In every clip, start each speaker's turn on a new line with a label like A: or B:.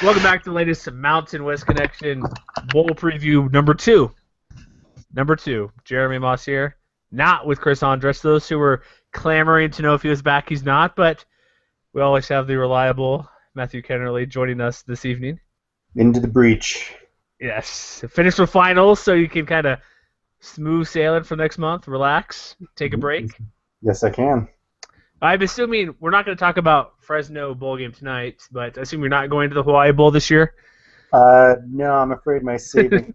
A: Welcome back to the latest Mountain West Connection Bowl preview number two. Jeremy Moss here, not with Chris Andres. Those who were clamoring to know if he was back, he's not, but we always have the reliable Matthew Kennerly joining us this evening.
B: Into the breach.
A: Yes, finished with finals, so you can kind of smooth sailing for next month, relax, take a break.
B: Yes, I can.
A: I'm assuming we're not going to talk about Fresno Bowl game tonight, but I assume you're not going to the Hawaii Bowl this year?
B: No, I'm afraid my saving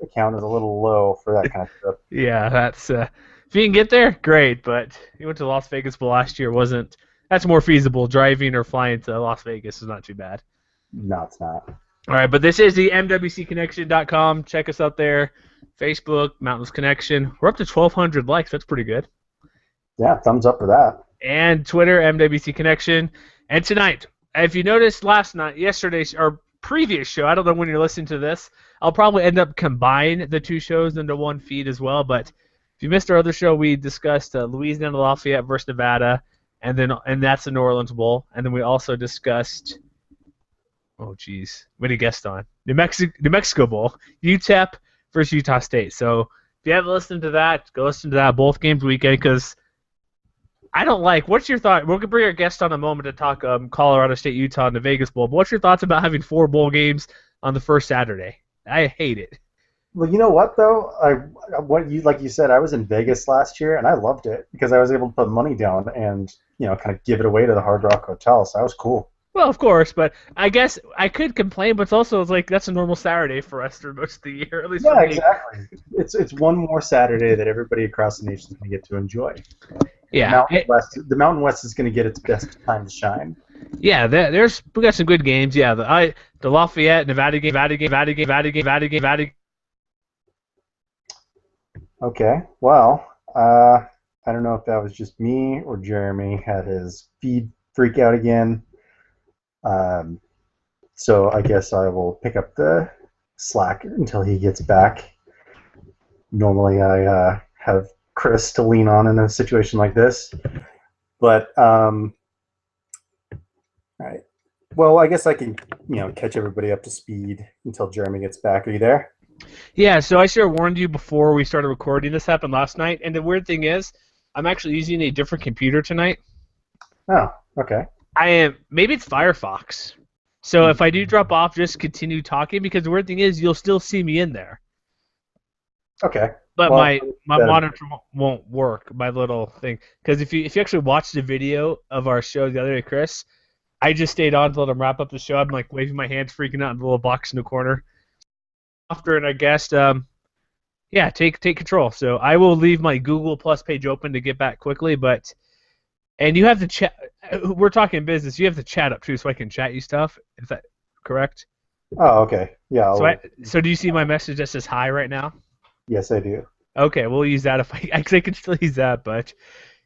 B: account is a little low for that kind of trip.
A: Yeah, that's if you can get there, great. But you went to Las Vegas Bowl last year, wasn't? That's more feasible. Driving or flying to Las Vegas is not too bad.
B: No, it's not.
A: All right, but this is the MWCconnection.com. Check us out there. Facebook, Mountains Connection. We're up to 1,200 likes. That's pretty good.
B: Yeah, thumbs up for that.
A: And Twitter, MWC Connection. And tonight, if you noticed yesterday's or previous show, I don't know when you're listening to this, I'll probably end up combining the two shows into one feed as well. But if you missed our other show, we discussed Louisiana Lafayette versus Nevada, and that's the New Orleans Bowl. And then we also discussed, we had a guest on, New Mexico Bowl, UTEP versus Utah State. So if you haven't listened to that, go listen to that. Both games weekend, because I don't like. What's your thought? We're gonna bring our guest on in a moment to talk Colorado State, Utah, and the Vegas Bowl. But what's your thoughts about having 4 bowl games on the first Saturday? I hate it.
B: Well, you know what though? Like you said, I was in Vegas last year and I loved it because I was able to put money down and kind of give it away to the Hard Rock Hotel. So that was cool.
A: Well, of course, but I guess I could complain, but it's like that's a normal Saturday for us for most of the year, at least for me.
B: Exactly. It's one more Saturday that everybody across the nation is going to get to enjoy.
A: Yeah,
B: the Mountain West is going to get its best time to shine.
A: Yeah, we got some good games. Yeah, the Lafayette, Nevada game.
B: Okay, well, I don't know if that was just me or Jeremy had his feed freak out again. So I guess I will pick up the slack until he gets back. Normally I have Chris to lean on in a situation like this. But, all right. Well, I guess I can, catch everybody up to speed until Jeremy gets back. Are you there?
A: Yeah, so I should have warned you before we started recording. This happened last night, and the weird thing is, I'm actually using a different computer tonight.
B: Oh, okay.
A: Maybe it's Firefox. So if I do drop off, just continue talking, because the weird thing is, you'll still see me in there.
B: Okay.
A: But my monitor won't work, my little thing. Because if you actually watch the video of our show the other day, Chris, I just stayed on to let him wrap up the show. I'm like waving my hands, freaking out in the little box in the corner. After and I guessed, take control. So I will leave my Google Plus page open to get back quickly, and you have to chat. We're talking business. You have to chat up too, so I can chat you stuff. Is that correct?
B: Oh, okay. Yeah.
A: So do you see my message that says hi right now?
B: Yes, I do.
A: Okay, we'll use that if I can still use that, but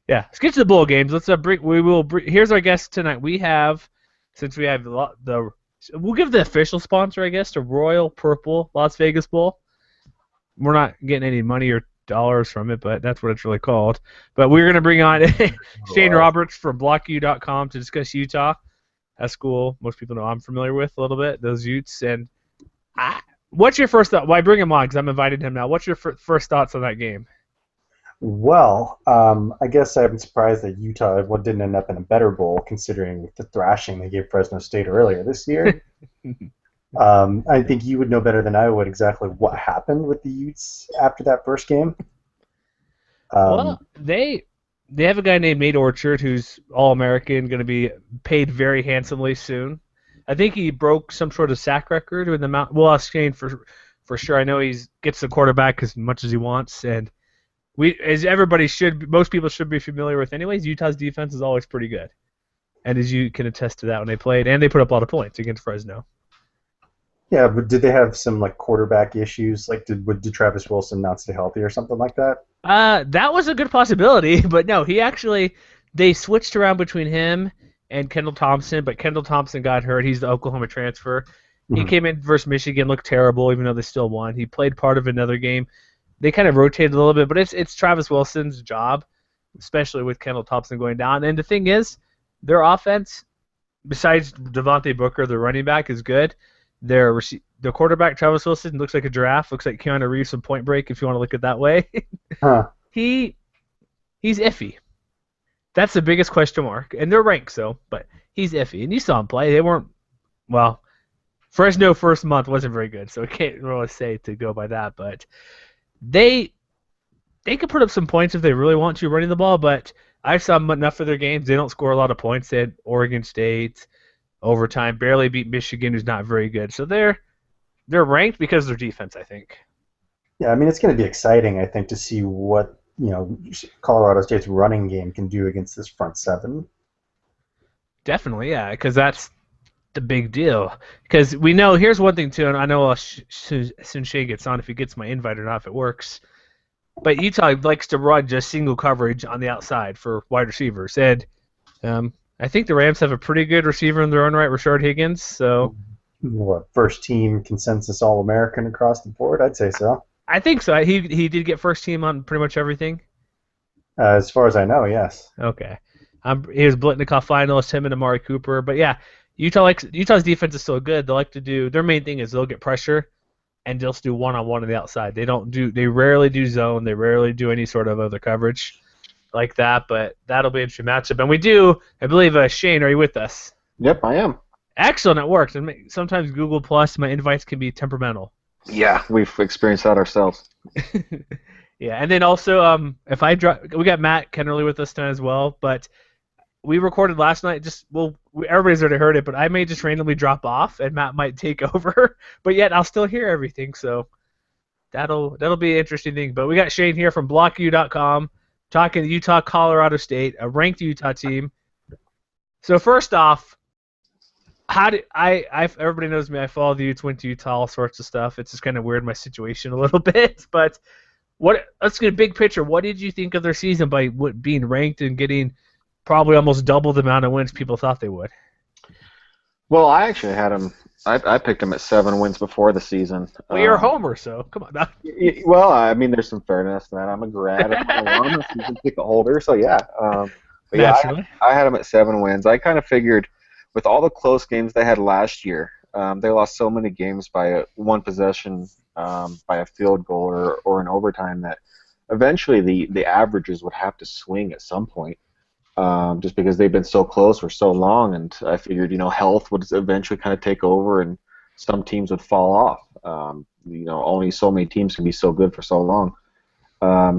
A: yeah, let's get to the bowl games. Here's our guest tonight. We have, since we have we'll give the official sponsor, I guess, the Royal Purple Las Vegas Bowl. We're not getting any money or dollars from it, but that's what it's really called. But we're gonna bring on Shane Roberts from BlockU.com to discuss Utah. That's cool. Most people know I'm familiar with a little bit those Utes. And what's your first thought? Well, I bring him on because I'm inviting him now. What's your first thoughts on that game?
B: Well, I guess I'm surprised that Utah didn't end up in a better bowl, considering the thrashing they gave Fresno State earlier this year. I think you would know better than I would exactly what happened with the Utes after that first game.
A: Well, they have a guy named Nate Orchard who's All-American, going to be paid very handsomely soon. I think he broke some sort of sack record in the Mount. We'll ask Shane for sure. I know he gets the quarterback as much as he wants, and most people should be familiar with anyways, Utah's defense is always pretty good. And as you can attest to that when they played, and they put up a lot of points against Fresno.
B: Yeah, but did they have some quarterback issues? Did Travis Wilson not stay healthy or something like that?
A: That was a good possibility, but no, they switched around between him and Kendall Thompson, but Kendall Thompson got hurt. He's the Oklahoma transfer. He came in versus Michigan, looked terrible, even though they still won. He played part of another game. They kind of rotated a little bit, but it's Travis Wilson's job, especially with Kendall Thompson going down. And the thing is, their offense besides Devontae Booker, the running back is good. The quarterback Travis Wilson looks like a giraffe. Looks like Keanu Reeves from Point Break, if you want to look at it that way.
B: Huh.
A: He's iffy. That's the biggest question mark, and they're ranked so, but he's iffy. And you saw him play; they weren't well. Fresno first month wasn't very good, so I can't really say to go by that. But they could put up some points if they really want to running the ball. But I saw enough of their games; they don't score a lot of points. They had Oregon State overtime, barely beat Michigan, who's not very good. So they're ranked because of their defense, I think.
B: Yeah, I mean, it's going to be exciting, I think, to see what Colorado State's running game can do against this front seven.
A: Definitely, yeah, because that's the big deal. Because we know, here's one thing too, and I know soon Shane gets on if he gets my invite or not, if it works. But Utah likes to run just single coverage on the outside for wide receivers. And I think the Rams have a pretty good receiver in their own right, Rashard Higgins. So,
B: What, first team consensus All-American across the board? I'd say so.
A: I think so. He did get first team on pretty much everything.
B: As far as I know, yes.
A: Okay. He was Blitnikoff finalist, him and Amari Cooper. But yeah, Utah's defense is so good. They like to do, their main thing is they'll get pressure and they'll just do one-on-one on the outside. They rarely do zone. They rarely do any sort of other coverage like that. But that'll be an interesting matchup. And we do, I believe, Shane, are you with us?
C: Yep, I am.
A: Excellent, it works. And sometimes Google Plus, my invites can be temperamental.
C: Yeah, we've experienced that ourselves.
A: Yeah, and then also, if I drop, we got Matt Kennerly with us tonight as well. But we recorded last night. Everybody's already heard it, but I may just randomly drop off, and Matt might take over. But yet, I'll still hear everything. So that'll be an interesting thing. But we got Shane here from BlockU.com talking Utah, Colorado State, a ranked Utah team. So first off, everybody knows me. I follow the Utes, went to Utah, all sorts of stuff. It's just kind of weird my situation a little bit, but let's get a big picture. What did you think of their season by being ranked and getting probably almost double the amount of wins people thought they would?
C: Well, I actually had them. I picked them at 7 wins before the season.
A: Well, you're a homer, so come on.
C: Well, I mean, there's some fairness to that. I'm a grad. I'm a season ticket holder, so yeah. But yeah, I had them at 7 wins. I kind of figured, with all the close games they had last year, they lost so many games by one possession, by a field goal or an overtime, that eventually the averages would have to swing at some point, just because they've been so close for so long. And I figured, health would eventually kind of take over, and some teams would fall off. Only so many teams can be so good for so long.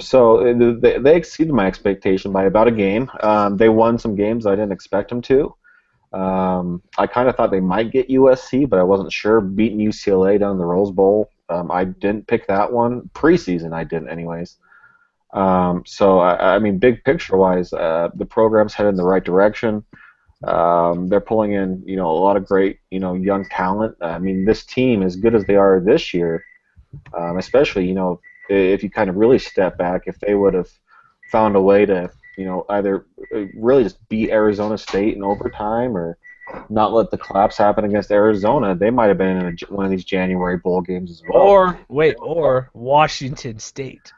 C: So they exceeded my expectation by about a game. They won some games I didn't expect them to. I kind of thought they might get USC, but I wasn't sure. Beating UCLA down in the Rose Bowl, I didn't pick that one. Preseason, I didn't anyways. So, I mean, big picture-wise, the program's headed in the right direction. They're pulling in, a lot of great, young talent. I mean, this team, as good as they are this year, especially, if you kind of really step back, if they would have found a way to, either really just beat Arizona State in overtime or not let the collapse happen against Arizona, they might have been in one of these January bowl games as well.
A: Or Washington State.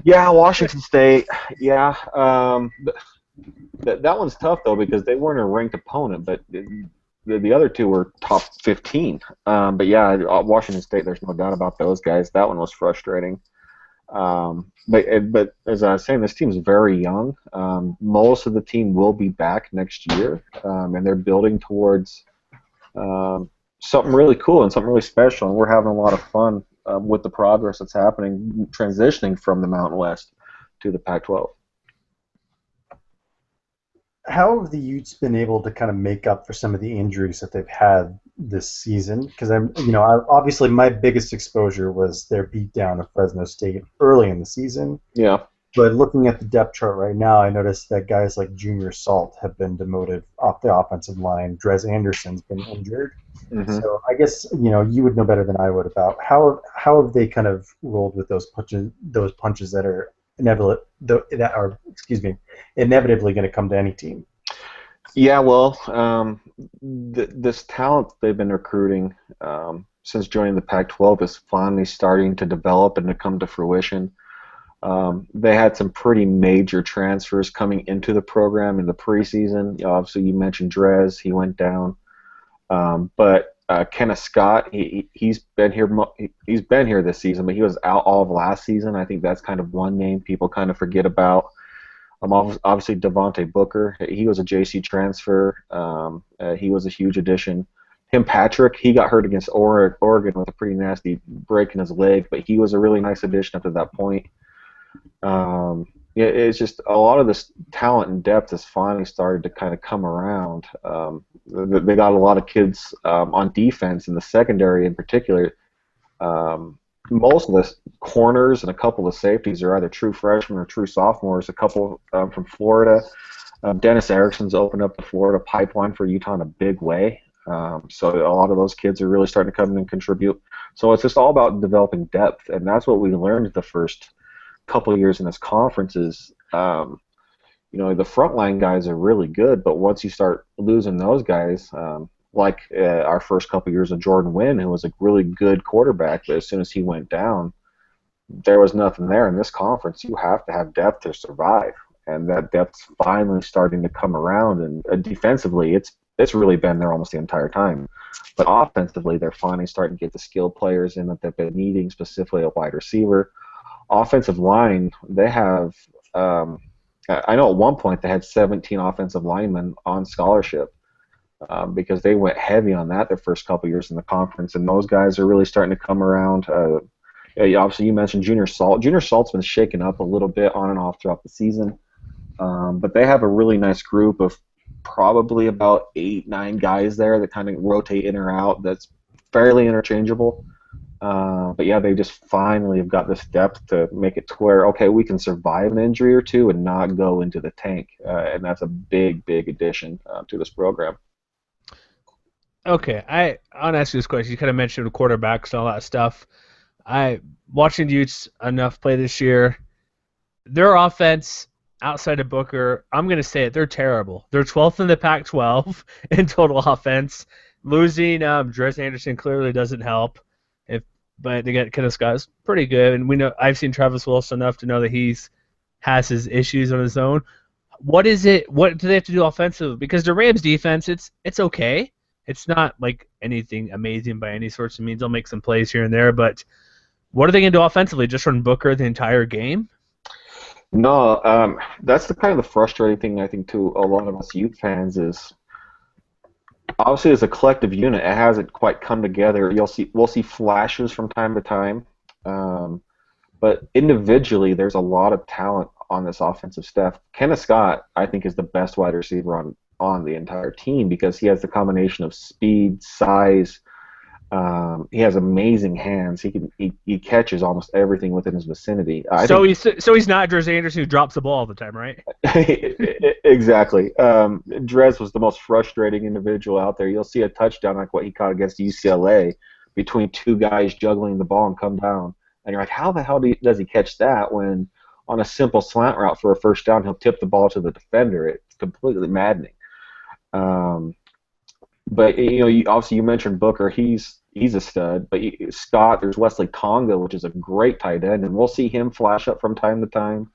C: Yeah, Washington State. Yeah. That one's tough, though, because they weren't a ranked opponent, but the other two were top 15. But yeah, Washington State, there's no doubt about those guys. That one was frustrating. But as I was saying, this team's very young. Most of the team will be back next year, and they're building towards something really cool and something really special. And we're having a lot of fun with the progress that's happening, transitioning from the Mountain West to the Pac-12.
B: How have the Utes been able to kind of make up for some of the injuries that they've had this season? Because obviously my biggest exposure was their beatdown of Fresno State early in the season.
C: Yeah.
B: But looking at the depth chart right now, I noticed that guys like Junior Salt have been demoted off the offensive line. Drez Anderson's been injured. Mm-hmm. So I guess you would know better than I would about how have they kind of rolled with those punches that are inevitably going to come to any team.
C: Yeah, well, this talent they've been recruiting since joining the Pac-12 is finally starting to develop and to come to fruition. They had some pretty major transfers coming into the program in the preseason. Obviously, you mentioned Drez; he went down. But Kenneth Scott, he's been here. He's been here this season, but he was out all of last season. I think that's kind of one name people kind of forget about. Obviously, Devontae Booker, he was a JC transfer. He was a huge addition. Tim Patrick, he got hurt against Oregon with a pretty nasty break in his leg, but he was a really nice addition up to that point. It's just a lot of this talent and depth has finally started to kind of come around. They got a lot of kids on defense in the secondary in particular. Most of the corners and a couple of safeties are either true freshmen or true sophomores. A couple from Florida. Dennis Erickson's opened up the Florida pipeline for Utah in a big way. So a lot of those kids are really starting to come in and contribute. So it's just all about developing depth, and that's what we learned the first couple of years in this conference is, the frontline guys are really good, but once you start losing those guys, like our first couple of years of Jordan Wynn, who was a really good quarterback, but as soon as he went down, there was nothing there. In this conference, you have to have depth to survive, and that depth's finally starting to come around. And defensively, it's really been there almost the entire time. But offensively, they're finally starting to get the skilled players in that they've been needing, specifically a wide receiver. Offensive line, they have, I know at one point they had 17 offensive linemen on scholarship because they went heavy on that their first couple years in the conference, and those guys are really starting to come around. Obviously, you mentioned Junior Salt. Junior Salt's been shaken up a little bit on and off throughout the season, but they have a really nice group of probably about 8-9 guys there that kind of rotate in or out that's fairly interchangeable. But yeah, they just finally have got this depth to make it to where, okay, we can survive an injury or two and not go into the tank. And that's a big, big addition to this program.
A: Okay, I want to ask you this question. You kind of mentioned the quarterbacks and all that stuff. Watching the Utes enough play this year, their offense outside of Booker, I'm going to say it, they're terrible. They're 12th in the Pac-12 in total offense. Losing Drez Anderson clearly doesn't help. But they get Kenneth Scott's pretty good, and we know I've seen Travis Wilson enough to know that has his issues on his own. What is it? What do they have to do offensively? Because the Rams' defense, it's okay. It's not like anything amazing by any sorts of means. They'll make some plays here and there, but what are they going to do offensively? Just run Booker the entire game?
C: No, that's the kind of the frustrating thing I think to a lot of us Ute fans is. Obviously, as a collective unit, it hasn't quite come together. We'll see flashes from time to time, but individually, there's a lot of talent on this offensive staff. Kenneth Scott, I think, is the best wide receiver on the entire team because he has the combination of speed, size. He has amazing hands. He catches almost everything within his vicinity.
A: So he's not Drez Anderson who drops the ball all the time, right?
C: Exactly. Drez was the most frustrating individual out there. You'll see a touchdown like what he caught against UCLA between two guys juggling the ball and come down, and you're like, how the hell does he catch that when on a simple slant route for a first down he'll tip the ball to the defender? It's completely maddening. But obviously you mentioned Booker. He's a stud. But Scott, there's Wesley Tonga, which is a great tight end, and we'll see him flash up from time to time.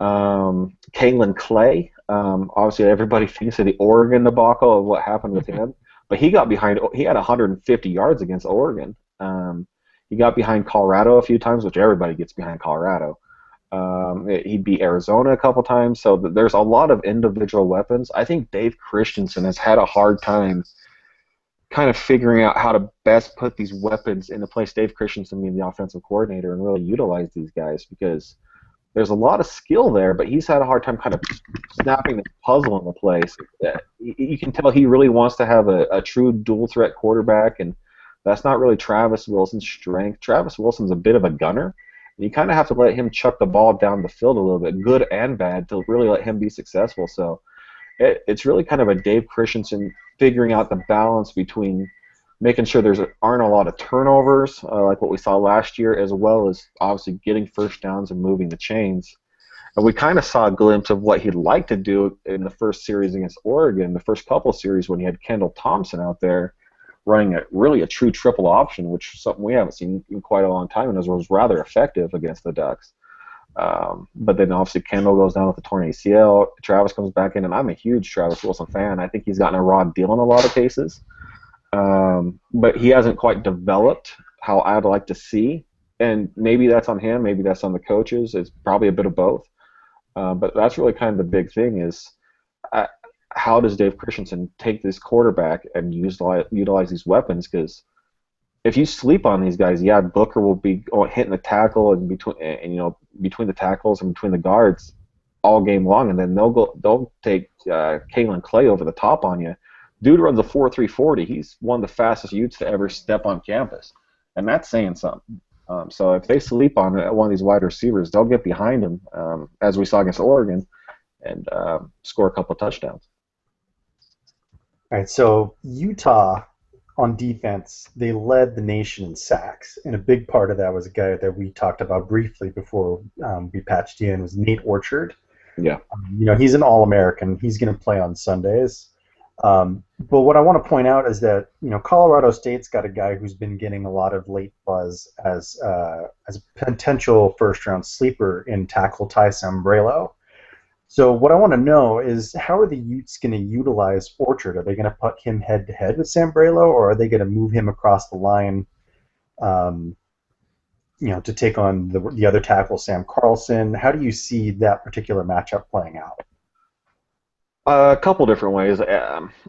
C: Kalen Clay. Obviously everybody thinks of the Oregon debacle of what happened with him, but he got behind. He had 150 yards against Oregon. He got behind Colorado a few times, which everybody gets behind Colorado. He beat Arizona a couple times, so there's a lot of individual weapons. I think Dave Christensen has had a hard time kind of figuring out how to best put these weapons into place. Dave Christensen being the offensive coordinator and really utilize these guys because there's a lot of skill there, but he's had a hard time kind of snapping the puzzle into place. You can tell he really wants to have a true dual-threat quarterback, and that's not really Travis Wilson's strength. Travis Wilson's a bit of a gunner. You kind of have to let him chuck the ball down the field a little bit, good and bad, to really let him be successful. So it's really kind of a Dave Christensen figuring out the balance between making sure there aren't a lot of turnovers, like what we saw last year, as well as obviously getting first downs and moving the chains. And we kind of saw a glimpse of what he'd like to do in the first series against Oregon, the first couple of series when he had Kendall Thompson out there running a true triple option, which is something we haven't seen in quite a long time, and was rather effective against the Ducks. But then obviously Kendall goes down with the torn ACL. Travis comes back in, and I'm a huge Travis Wilson fan. I think he's gotten a raw deal in a lot of cases. But he hasn't quite developed how I'd like to see. And maybe that's on him, maybe that's on the coaches. It's probably a bit of both. But that's really kind of the big thing is how does Dave Christensen take this quarterback and utilize these weapons? Because if you sleep on these guys, yeah, Booker will be hitting the tackle and between the tackles and between the guards all game long, and then they'll take Kalen Clay over the top on you. Dude runs a 4.3 40. He's one of the fastest youths to ever step on campus, and that's saying something. So if they sleep on one of these wide receivers, they'll get behind him, as we saw against Oregon, and score a couple touchdowns.
B: All right, so Utah on defense, they led the nation in sacks, and a big part of that was a guy that we talked about briefly before we patched you in, was Nate Orchard.
C: Yeah.
B: He's an All-American. He's going to play on Sundays. But what I want to point out is that Colorado State's got a guy who's been getting a lot of late buzz as a potential first-round sleeper in tackle Ty Sambrailo. So what I want to know is, how are the Utes going to utilize Orchard? Are they going to put him head-to-head with Sambrailo, or are they going to move him across the line, to take on the other tackle, Sam Carlson? How do you see that particular matchup playing out?
C: A couple different ways.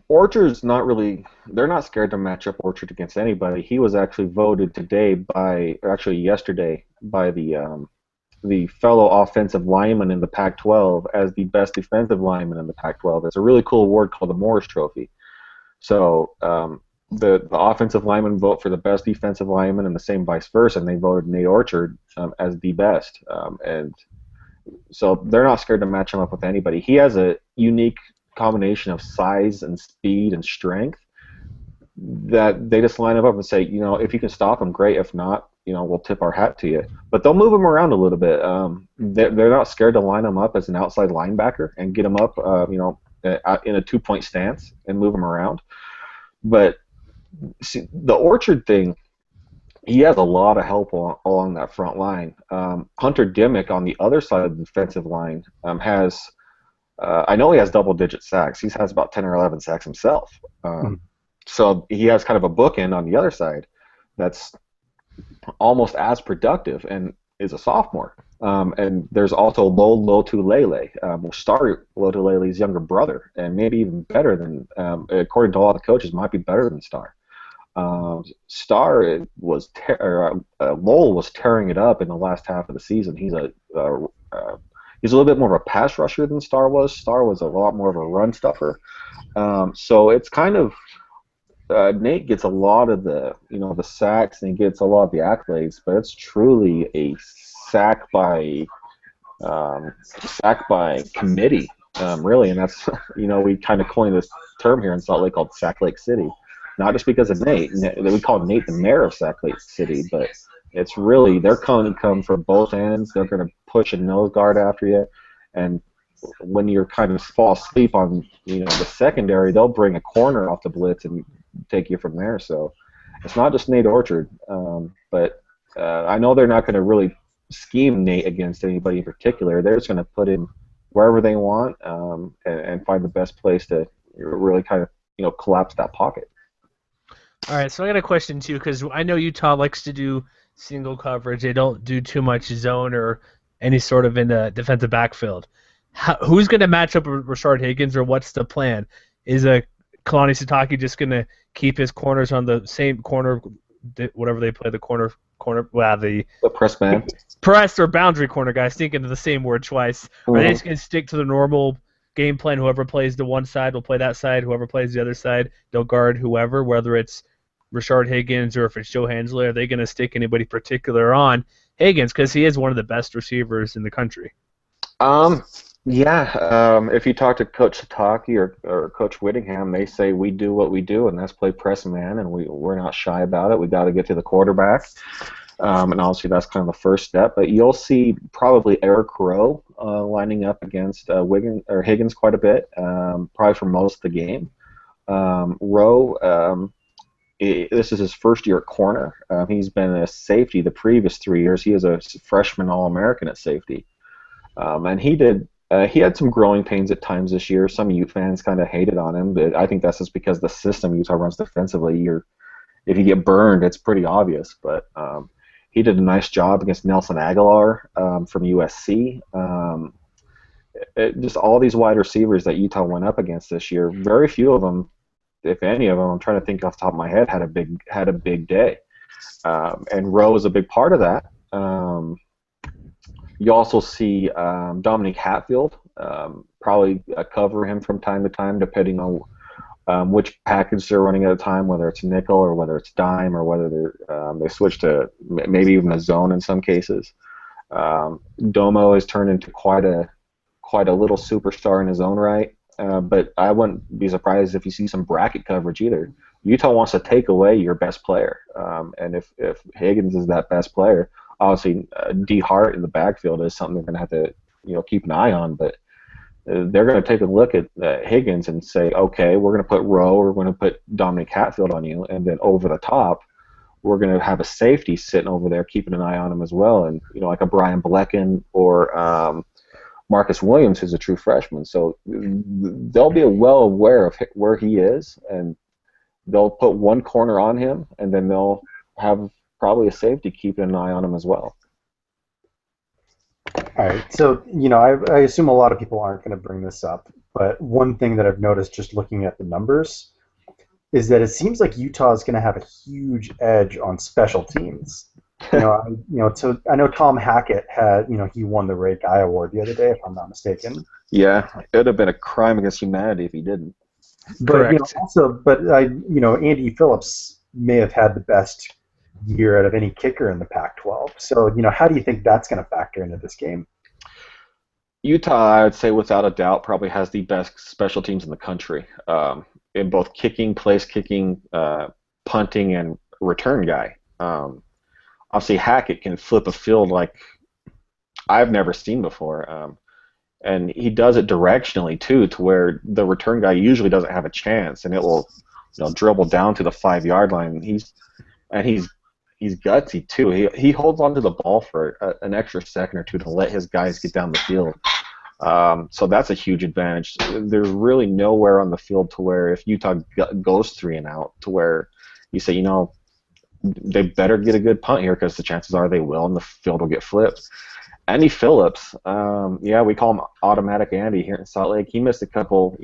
C: Orchard's not really. They're not scared to match up Orchard against anybody. He was actually voted yesterday by the fellow offensive lineman in the Pac-12 as the best defensive lineman in the Pac-12. It's a really cool award called the Morris Trophy. So the offensive linemen vote for the best defensive lineman, and the same vice versa, and they voted Nate Orchard as the best. And so they're not scared to match him up with anybody. He has a unique combination of size and speed and strength that they just line him up and say, if you can stop him, great. If not, we'll tip our hat to you. But they'll move him around a little bit. They're not scared to line him up as an outside linebacker and get him up, in a 2-point stance and move him around. But see, the Orchard thing, he has a lot of help along that front line. Hunter Dimmick on the other side of the defensive line has, I know he has double-digit sacks. He has about 10 or 11 sacks himself. So he has kind of a bookend on the other side that's almost as productive and is a sophomore. And there's also Lotulelei, Star Lotulelei's younger brother, and maybe even better than, according to all the coaches, might be better than Star. Lowell was tearing it up in the last half of the season. He's a little bit more of a pass rusher than Star was. Star was a lot more of a run stuffer. So it's kind of Nate gets a lot of the sacks, and he gets a lot of the accolades, but it's truly a sack by committee, really, and that's we kind of coined this term here in Salt Lake called Sack Lake City. Not just because of Nate. We call Nate the mayor of Sack Lake City, but it's really, they're going to come from both ends. They're going to push a nose guard after you, and when you're kind of fall asleep on the secondary, they'll bring a corner off the blitz and take you from there. So it's not just Nate Orchard, but I know they're not going to really scheme Nate against anybody in particular. They're just going to put him wherever they want and find the best place to really kind of collapse that pocket.
A: All right, so I got a question too, because I know Utah likes to do single coverage. They don't do too much zone or any sort of in the defensive backfield. Who's going to match up with Rashard Higgins, or what's the plan? Is Kalani Sitake just going to keep his corners on the same corner, whatever they play, the press man, press or boundary corner guys? Thinking of the same word twice. Are they just going to stick to the normal game plan? Whoever plays the one side will play that side. Whoever plays the other side, they'll guard whoever, whether it's Rashard Higgins or if it's Joe Hansley. Are they going to stick anybody particular on Higgins because he is one of the best receivers in the country?
C: If you talk to Coach Sitake or Coach Whittingham, they say we do what we do, and that's play press man, and we're not shy about it. We got to get to the quarterback, and obviously that's kind of the first step. But you'll see probably Eric Rowe lining up against Higgins quite a bit, probably for most of the game. Rowe. This is his first year at corner. He's been a safety the previous 3 years. He is a freshman All-American at safety. And he had some growing pains at times this year. Some Ute fans kind of hated on him, but I think that's just because the system Utah runs defensively. If you get burned, it's pretty obvious. But he did a nice job against Nelson Aguilar from USC. Just all these wide receivers that Utah went up against this year, very few of them, if any of them, I'm trying to think off the top of my head, had a big day. And Rowe is a big part of that. You also see Dominic Hatfield probably cover him from time to time, depending on which package they're running at a time, whether it's nickel or whether it's dime or whether they switch to maybe even a zone in some cases. Domo has turned into quite a little superstar in his own right, but I wouldn't be surprised if you see some bracket coverage either. Utah wants to take away your best player, and if Higgins is that best player, obviously D Hart in the backfield is something they're going to have to keep an eye on, but they're going to take a look at Higgins and say, okay, we're going to put Rowe, we're going to put Dominic Hatfield on you, and then over the top, we're going to have a safety sitting over there keeping an eye on him as well, and like a Brian Blecken or Marcus Williams, who's a true freshman. So they'll be well aware of where he is, and they'll put one corner on him, and then they'll have probably a safety keeping an eye on him as well.
B: All right, so I assume a lot of people aren't going to bring this up, but one thing that I've noticed just looking at the numbers is that it seems like Utah is going to have a huge edge on special teams. So I know Tom Hackett had, he won the Ray Guy Award the other day, if I'm not mistaken.
C: Yeah, it would have been a crime against humanity if he didn't.
B: But Andy Phillips may have had the best year out of any kicker in the Pac-12. So, how do you think that's going to factor into this game?
C: Utah, I would say without a doubt, probably has the best special teams in the country in both kicking, place kicking, punting, and return guy. Obviously, Hackett can flip a field like I've never seen before. And he does it directionally, too, to where the return guy usually doesn't have a chance, and it will dribble down to the 5-yard line. He's gutsy, too. He holds onto the ball for an extra second or two to let his guys get down the field. So that's a huge advantage. There's really nowhere on the field to where if Utah goes 3 and out, to where you say, they better get a good punt here because the chances are they will, and the field will get flipped. Andy Phillips, we call him Automatic Andy here in Salt Lake. He missed a couple,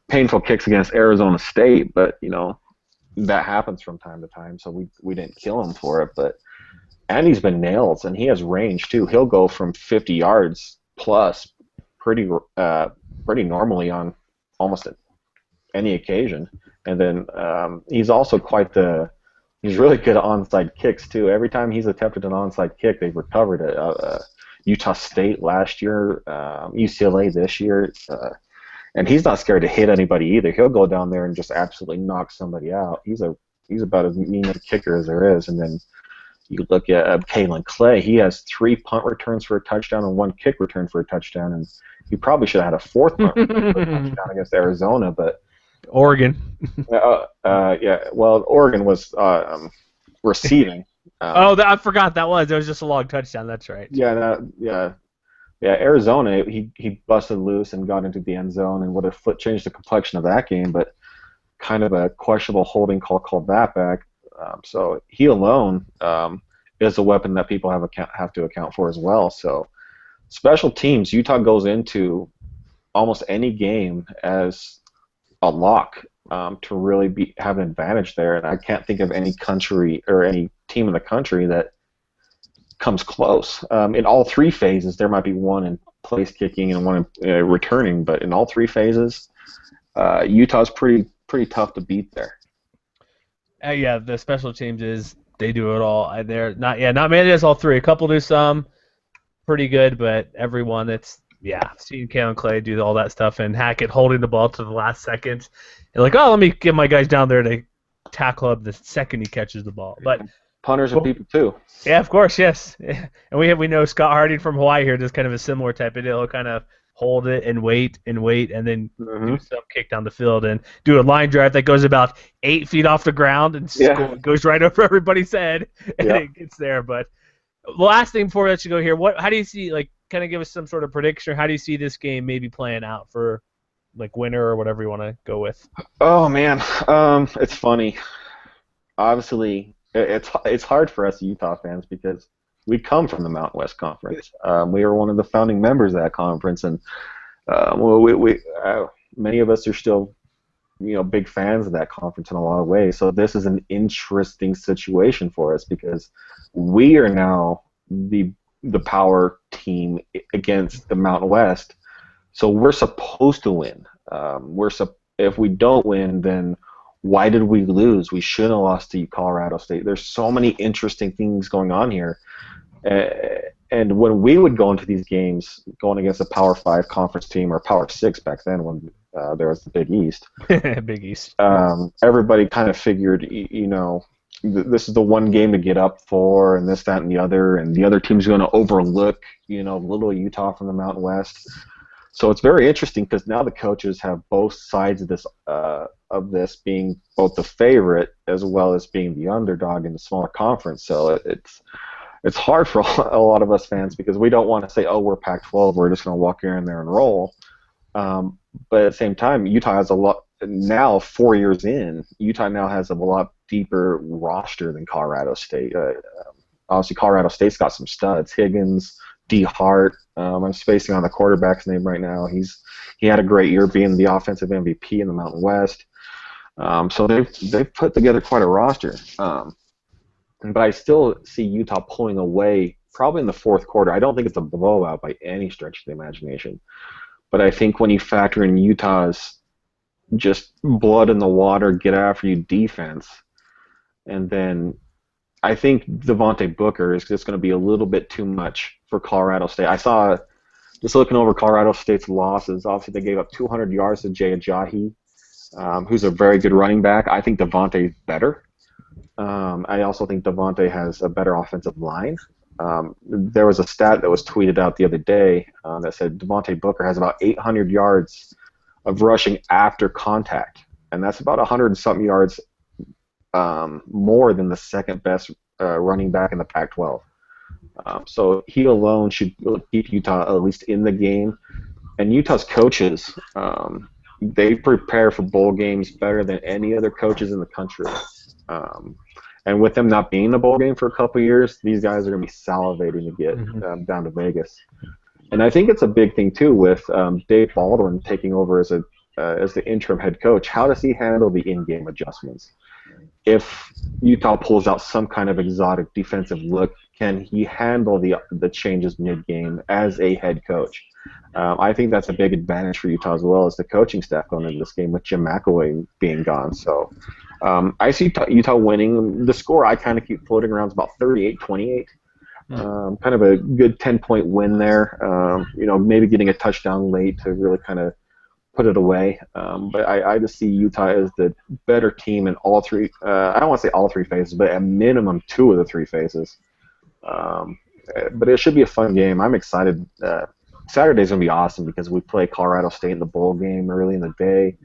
C: painful kicks against Arizona State, but that happens from time to time. So we didn't kill him for it. But Andy's been nails, and he has range too. He'll go from 50 yards plus pretty normally on almost any occasion. And then he's also he's really good at onside kicks too. Every time he's attempted an onside kick, they've recovered it. Utah State last year, UCLA this year, and he's not scared to hit anybody either. He'll go down there and just absolutely knock somebody out. He's about as mean a kicker as there is. And then you look at Kalen Clay. He has 3 punt returns for a touchdown and 1 kick return for a touchdown, and he probably should have had a 4th punt return for a touchdown against Arizona, but.
A: Oregon.
C: Well, Oregon was receiving.
A: I forgot that was. It was just a long touchdown. That's right.
C: Yeah. Arizona, he busted loose and got into the end zone and would have changed the complexion of that game, but kind of a questionable holding call called that back. So he alone is a weapon that people have to account for as well. So special teams, Utah goes into almost any game as a lock to really have an advantage there, and I can't think of any country or any team in the country that comes close. In all 3 phases, there might be one in place kicking and one in returning, but in all 3 phases, Utah's pretty tough to beat there.
A: The special teams they do it all. They're not many does all 3. A couple do some pretty good, but everyone seeing Kalen Clay do all that stuff and Hackett holding the ball to the last second. And let me get my guys down there to tackle him the second he catches the ball. But
C: punters are people too.
A: Yeah, of course, yes. And we know Scott Harding from Hawaii here does kind of a similar type of deal. He'll kind of hold it and wait, and then do some kick down the field and do a line drive that goes about 8 feet off the ground and goes right over everybody's head and it gets there. But the last thing before we let you go here, how do you see kind of give us some sort of prediction? Or how do you see this game maybe playing out for like winner or whatever you want to go with?
C: Oh man, it's funny. Obviously, it's hard for us Utah fans because we come from the Mountain West Conference. We are one of the founding members of that conference, and many of us are still, big fans of that conference in a lot of ways. So this is an interesting situation for us because we are now the power team against the Mountain West. So we're supposed to win. If we don't win, then why did we lose? We shouldn't have lost to Colorado State. There's so many interesting things going on here. And when we would go into these games, going against a Power 5 conference team or Power 6 back then when there was the Big East.
A: Big East.
C: Everybody kind of figured, this is the one game to get up for, and this, that, and the other team's going to overlook, little Utah from the Mountain West. So it's very interesting because now the coaches have both sides of this being both the favorite as well as being the underdog in the smaller conference. So it's hard for a lot of us fans because we don't want to say, oh, we're Pac-12, we're just going to walk in there and roll. But at the same time, Utah has a lot now. 4 years in, Utah now has a lot deeper roster than Colorado State. Obviously, Colorado State's got some studs: Higgins, D. Hart. I'm spacing on the quarterback's name right now. He had a great year being the offensive MVP in the Mountain West. So they've put together quite a roster. But I still see Utah pulling away probably in the fourth quarter. I don't think it's a blowout by any stretch of the imagination. But I think when you factor in Utah's just blood in the water, get after you defense, and then I think Devontae Booker is just going to be a little bit too much for Colorado State. I saw, just looking over Colorado State's losses, obviously they gave up 200 yards to Jay Ajayi, who's a very good running back. I think Devontae's better. I also think Devontae has a better offensive line. There was a stat that was tweeted out the other day that said Devontae Booker has about 800 yards of rushing after contact, and that's about 100-something yards more than the second best running back in the Pac-12. So he alone should keep Utah at least in the game. And Utah's coaches, they prepare for bowl games better than any other coaches in the country. And with them not being in the bowl game for a couple of years, these guys are going to be salivating to get down to Vegas. And I think it's a big thing too with Dave Baldwin taking over as the interim head coach. How does he handle the in-game adjustments? If Utah pulls out some kind of exotic defensive look, can he handle the changes mid-game as a head coach? I think that's a big advantage for Utah as well as the coaching staff going into this game with Jim McElwain being gone. So I see Utah winning. The score I kind of keep floating around is about 38-28. Kind of a good 10-point win there. Maybe getting a touchdown late to really kind of put it away. But I just see Utah as the better team in all three. I don't want to say all three phases, but at minimum 2 of the 3 phases. But it should be a fun game. I'm excited. Saturday's going to be awesome because we play Colorado State in the bowl game early in the day.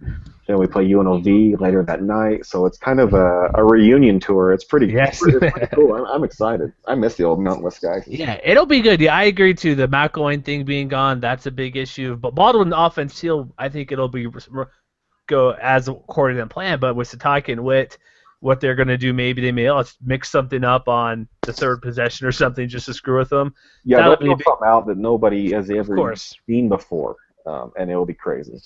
C: Then we play UNLV later that night. So it's kind of a reunion tour. It's pretty cool. I'm excited. I miss the old Mountain West guys.
A: Yeah, it'll be good. Yeah, I agree too. The McElwain thing being gone, that's a big issue. But Baldwin offense, I think it'll be go as according to plan. But with Satake and Witt, what they're going to do, maybe they may mix something up on the third possession or something just to screw with them.
C: Yeah, they'll throw something out that nobody has ever seen before, and it will be crazy.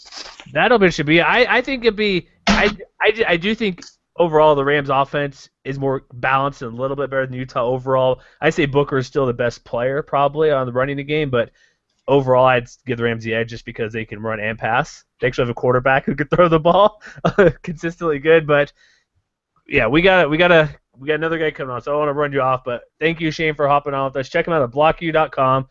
A: That'll should be. I think it'd be. I do think overall the Rams' offense is more balanced and a little bit better than Utah overall. I say Booker is still the best player probably on the running the game, but overall I'd give the Rams the edge just because they can run and pass. They actually have a quarterback who could throw the ball consistently good, but. Yeah, we got another guy coming on, so I want to run you off. But thank you, Shane, for hopping on with us. Check him out at blocku.com.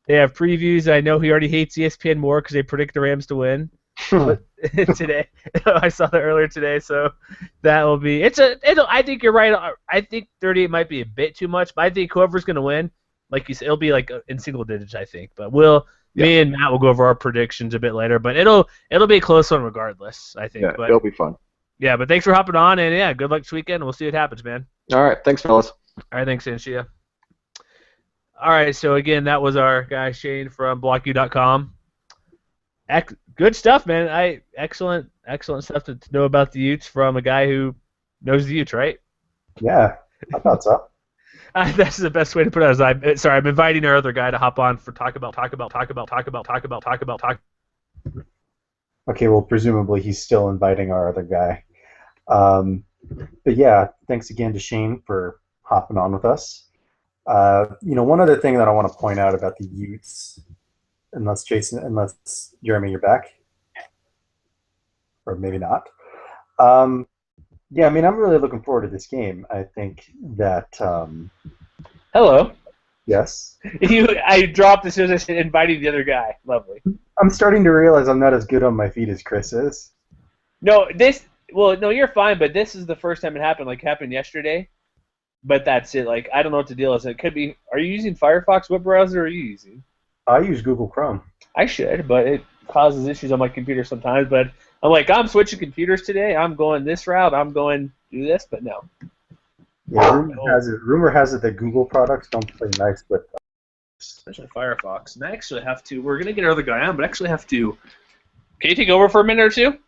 A: They have previews. I know he already hates ESPN more because they predict the Rams to win today. I saw that earlier today, so that will be. I think you're right. I think 38 might be a bit too much, but I think whoever's going to win, like you said, it'll be like in single digits. I think, but me and Matt will go over our predictions a bit later. But it'll be a close one regardless. I think.
C: Yeah,
A: but,
C: it'll be fun.
A: Yeah, but thanks for hopping on, and yeah, good luck this weekend. We'll see what happens, man.
C: All right, thanks, fellas.
A: All right, thanks, Anshia. All right, so again, that was our guy Shane from BlockU.com. Good stuff, man. Excellent stuff to know about the Utes from a guy who knows the Utes, right?
B: Yeah, I thought so.
A: That's the best way to put it. I'm inviting our other guy to hop on for talk about.
B: Okay, well, presumably he's still inviting our other guy. But yeah, thanks again to Shane for hopping on with us. One other thing that I want to point out about the Utes, unless Jeremy, you're back, or maybe not. Yeah, I mean, I'm really looking forward to this game. I think that.
A: Hello.
B: Yes.
A: I dropped as soon as I said inviting the other guy. Lovely.
B: I'm starting to realize I'm not as good on my feet as Chris is.
A: No, you're fine, but this is the first time it happened. Like, happened yesterday. But that's it. Like, I don't know what the deal is. It could be. Are you using Firefox? What browser are you using?
B: I use Google Chrome.
A: I should, but it causes issues on my computer sometimes. But I'm like, I'm switching computers today. I'm going this route. I'm going do this, but no.
B: Yeah, rumor has it that Google products don't play nice with.
A: Especially Firefox. And I actually have to. We're gonna get our other guy on, but I actually have to. Can you take over for a minute or two,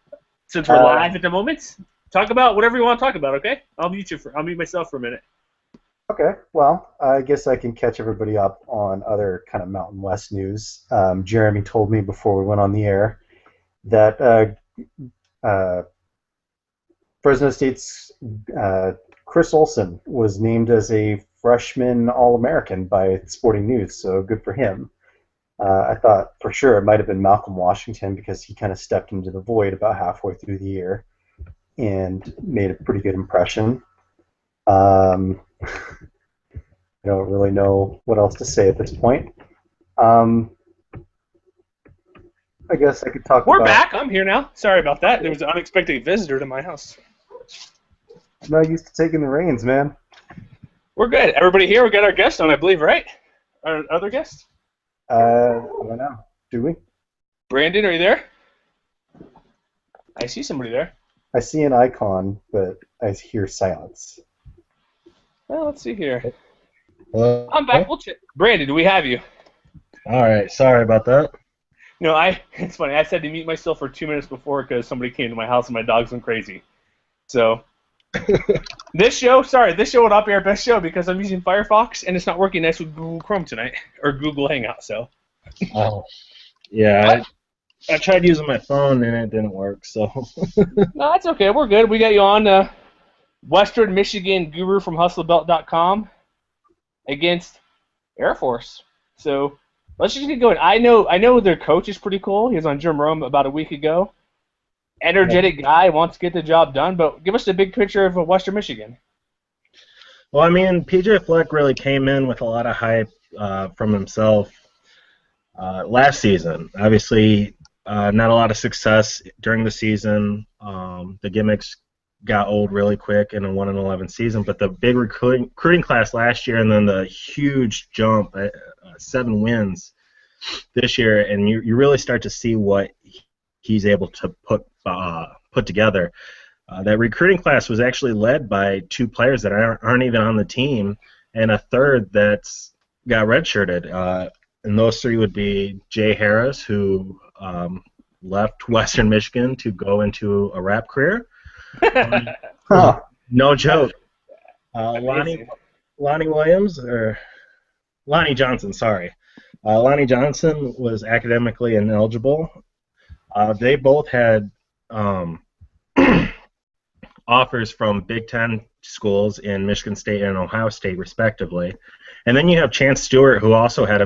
A: since we're live at the moment? Talk about whatever you want to talk about. Okay, I'll mute myself for a minute.
B: Okay, well, I guess I can catch everybody up on other kind of Mountain West news. Jeremy told me before we went on the air that Fresno State's Chris Olsen was named as a freshman All-American by Sporting News, so good for him. I thought for sure it might have been Malcolm Washington because he kind of stepped into the void about halfway through the year and made a pretty good impression. I don't really know what else to say at this point. I guess I could talk
A: We're back. I'm here now. Sorry about that. There was an unexpected visitor to my house.
B: I'm not used to taking the reins, man.
A: We're good. Everybody here? We got our guest on, I believe, right? Our other guest?
B: I don't know. Do we?
A: Brandon, are you there? I see somebody there.
B: I see an icon, but I hear silence.
A: Well, let's see here.
D: Hello?
A: I'm back. We'll check. Brandon, do we have you?
D: All right. Sorry about that.
A: No, it's funny. I said to mute myself for 2 minutes before because somebody came to my house and my dogs went crazy. So, this show will not be our best show because I'm using Firefox and it's not working nice with Google Chrome tonight, or Google Hangout, so.
D: Oh. Yeah, I tried using my phone and it didn't work, so.
A: No, that's okay. We're good. We got you on Western Michigan guru from HustleBelt.com against Air Force. So, let's just get going. I know their coach is pretty cool. He was on Jim Rome about a week ago. Energetic guy, wants to get the job done, but give us the big picture of Western Michigan.
D: Well, I mean, PJ Fleck really came in with a lot of hype from himself last season. Obviously, not a lot of success during the season. The gimmicks got old really quick in a 1-11 season, but the big recruiting class last year and then the huge jump, 7 wins this year, and you really start to see what he's able to put together. That recruiting class was actually led by 2 players that aren't even on the team, and a third that's got redshirted. And those 3 would be Jay Harris, who left Western Michigan to go into a rap career. No joke. Lonnie Johnson, sorry. Lonnie Johnson was academically ineligible. They both had offers from Big Ten schools in Michigan State and Ohio State, respectively. And then you have Chance Stewart, who also had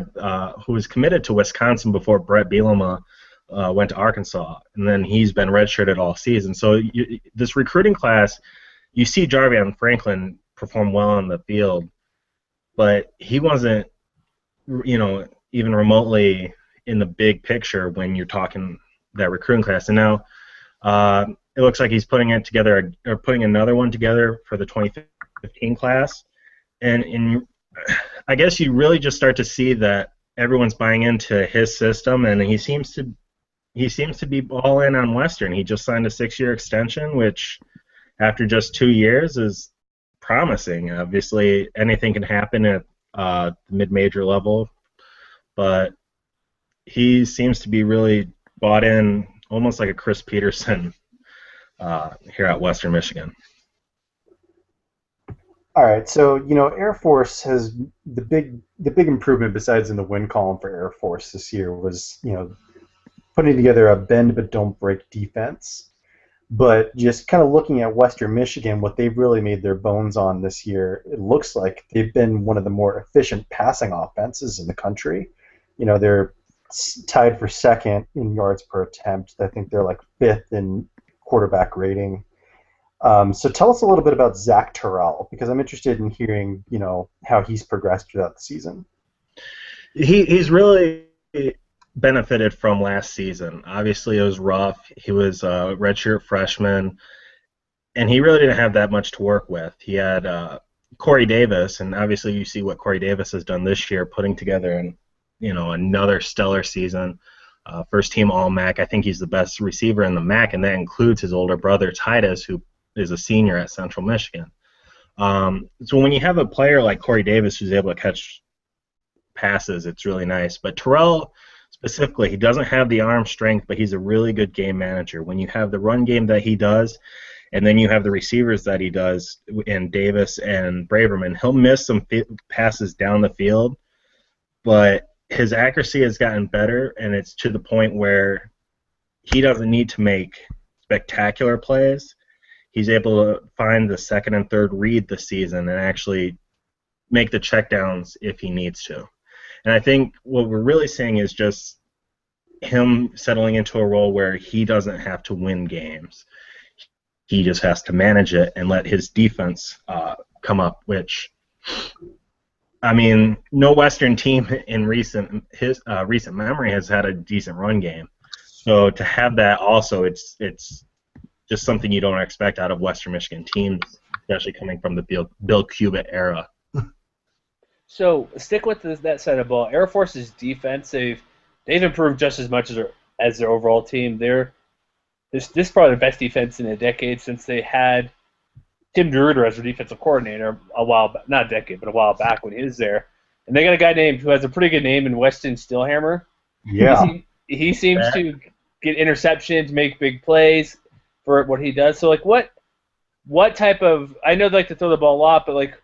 D: who was committed to Wisconsin before Brett Bielema went to Arkansas, and then he's been redshirted all season. So this recruiting class, you see Jarvion Franklin perform well on the field, but he wasn't, even remotely in the big picture when you're talking that recruiting class. And now it looks like he's putting another one together for the 2015 class, and I guess you really just start to see that everyone's buying into his system, and he seems to be all in on Western. He just signed a 6-year extension, which after just 2 years is promising. Obviously, anything can happen at mid-major level, but he seems to be really bought in, almost like a Chris Peterson here at Western Michigan.
B: All right, so Air Force has the big improvement besides in the win column for Air Force this year was putting together a bend but don't break defense. But just kind of looking at Western Michigan, what they've really made their bones on this year, it looks like they've been one of the more efficient passing offenses in the country. They're tied for second in yards per attempt. I think they're like fifth in quarterback rating. So tell us a little bit about Zach Terrell, because I'm interested in hearing, how he's progressed throughout the season.
D: He's really benefited from last season. Obviously, it was rough. He was a redshirt freshman, and he really didn't have that much to work with. He had Corey Davis, and obviously you see what Corey Davis has done this year, putting together another stellar season. First team All-MAC. I think he's the best receiver in the MAC, and that includes his older brother Titus, who is a senior at Central Michigan. So when you have a player like Corey Davis who's able to catch passes, it's really nice. But Terrell specifically, he doesn't have the arm strength, but he's a really good game manager. When you have the run game that he does, and then you have the receivers that he does in Davis and Braverman, he'll miss some passes down the field, but his accuracy has gotten better, and it's to the point where he doesn't need to make spectacular plays. He's able to find the second and third read this season and actually make the checkdowns if he needs to. And I think what we're really seeing is just him settling into a role where he doesn't have to win games. He just has to manage it and let his defense come up, which, I mean, no Western team in recent memory has had a decent run game. So to have that also, it's just something you don't expect out of Western Michigan teams, especially coming from the Bill Cubitt era.
A: So stick with that side of the ball. Air Force's defense, they've improved just as much as their overall team. This is probably the best defense in a decade since they had Tim DeRuyter as their defensive coordinator a while back, not a decade, but a while back when he was there. And they got a guy who has a pretty good name in Weston Stillhammer.
B: Yeah.
A: He seems to get interceptions, make big plays for what he does. So, like, what type of – I know they like to throw the ball a lot, but, like,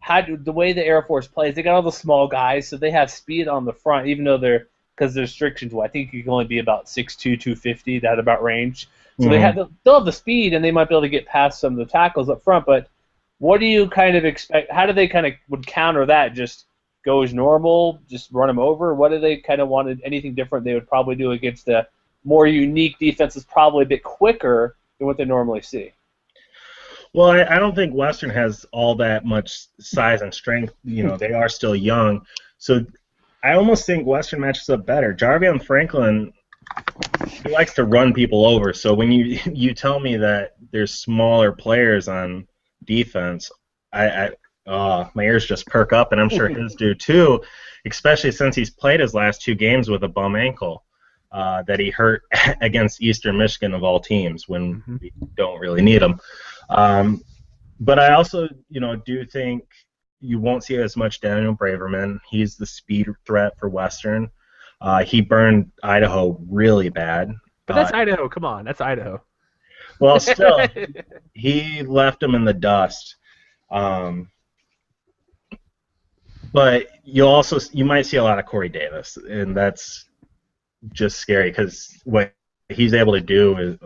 A: the way the Air Force plays, they got all the small guys, so they have speed on the front, even though because there's restrictions. Well, I think you can only be about 6'2", 250, that about range. So they'll have the speed, and they might be able to get past some of the tackles up front. But what do you kind of expect? How do they kind of would counter that? Just go as normal, just run them over? What do they kind of wanted? Anything different they would probably do against the more unique defenses, probably a bit quicker than what they normally see?
D: Well, I don't think Western has all that much size and strength. They are still young. So I almost think Western matches up better. Jarvion Franklin, he likes to run people over. So when you tell me that there's smaller players on defense, my ears just perk up, and I'm sure his do too, especially since he's played his last two games with a bum ankle that he hurt against Eastern Michigan of all teams when we don't really need him. But I also, do think you won't see as much Daniel Braverman. He's the speed threat for Western. He burned Idaho really bad.
A: But that's Idaho. Come on, that's Idaho.
D: Well, still, he left him in the dust. But you might see a lot of Corey Davis, and that's just scary because what he's able to do is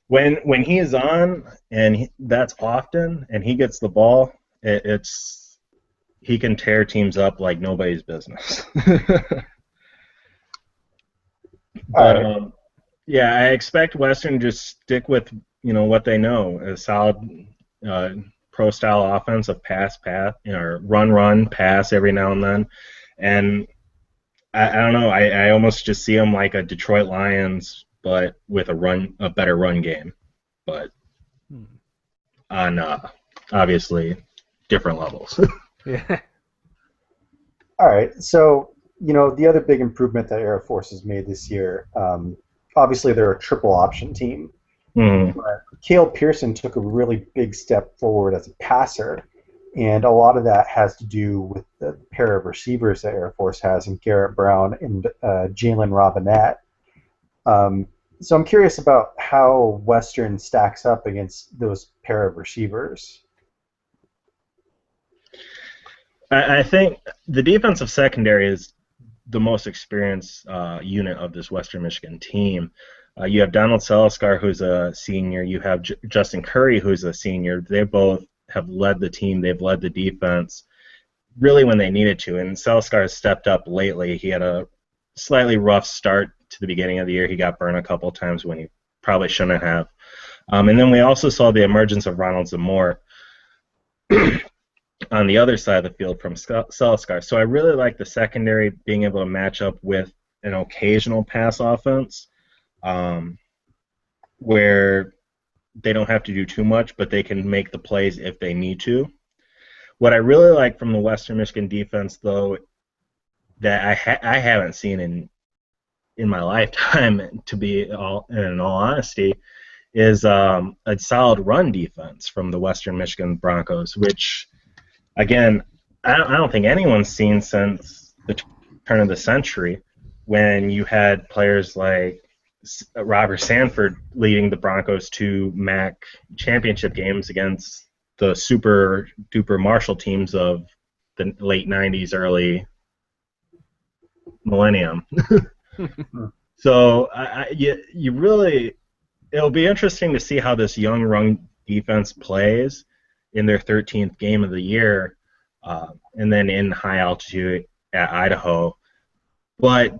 D: when he is on, and that's often, and he gets the ball, he can tear teams up like nobody's business. But I expect Western to just stick with what they know, a solid pro style offense of pass, or run, pass every now and then, and I don't know. I almost just see them like a Detroit Lions, but with a better run game, but on obviously different levels.
A: Yeah.
B: All right. So the other big improvement that Air Force has made this year, obviously they're a triple option team. But Cale Pearson took a really big step forward as a passer. And a lot of that has to do with the pair of receivers that Air Force has in Garrett Brown and Jalen Robinette. So I'm curious about how Western stacks up against those pair of receivers.
D: I think the defensive secondary is the most experienced unit of this Western Michigan team. You have Donald Seliskar, who's a senior. You have Justin Curry, who's a senior. They both have led the team. They've led the defense really when they needed to. And Seliskar has stepped up lately. He had a slightly rough start to the beginning of the year. He got burned a couple times when he probably shouldn't have. And then we also saw the emergence of Ronald Zamore on the other side of the field from Seliskar. So I really like the secondary being able to match up with an occasional pass offense where they don't have to do too much, but they can make the plays if they need to. What I really like from the Western Michigan defense, though, that I haven't seen in my lifetime, to be in all honesty, is a solid run defense from the Western Michigan Broncos, which, again, I don't think anyone's seen since the turn of the century, when you had players like Robert Sanford leading the Broncos to MAC championship games against the super duper Marshall teams of the late 90s, early millennium. So you really, it'll be interesting to see how this young run defense plays in their 13th game of the year, and then in high altitude at Idaho. But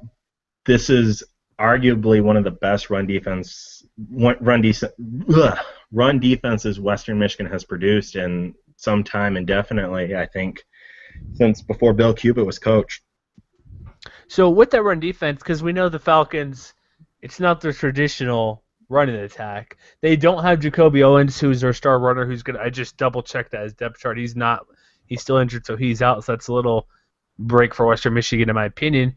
D: this is arguably one of the best run defenses Western Michigan has produced in some time, and definitely, I think, since before Bill Cubit was coach.
A: So with that run defense, because we know the Falcons, it's not their traditional running attack. They don't have Jacoby Owens, who's their star runner, who's gonna. I just double checked that his depth chart. He's still injured, so he's out. So that's a little break for Western Michigan, in my opinion.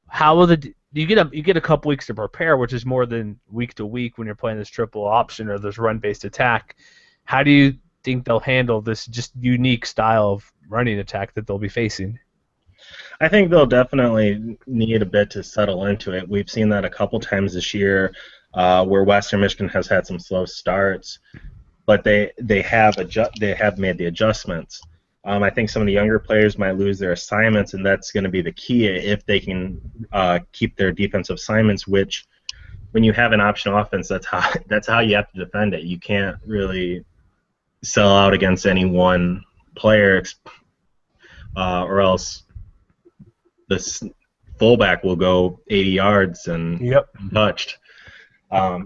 A: How will you get a couple weeks to prepare, which is more than week to week when you're playing this triple option or this run-based attack. How do you think they'll handle this just unique style of running attack that they'll be facing?
D: I think they'll definitely need a bit to settle into it. We've seen that a couple times this year where Western Michigan has had some slow starts, but they have made the adjustments. I think some of the younger players might lose their assignments, and that's going to be the key if they can keep their defensive assignments. Which, when you have an option offense, that's how you have to defend it. You can't really sell out against any one player, or else the fullback will go 80 yards and untouched.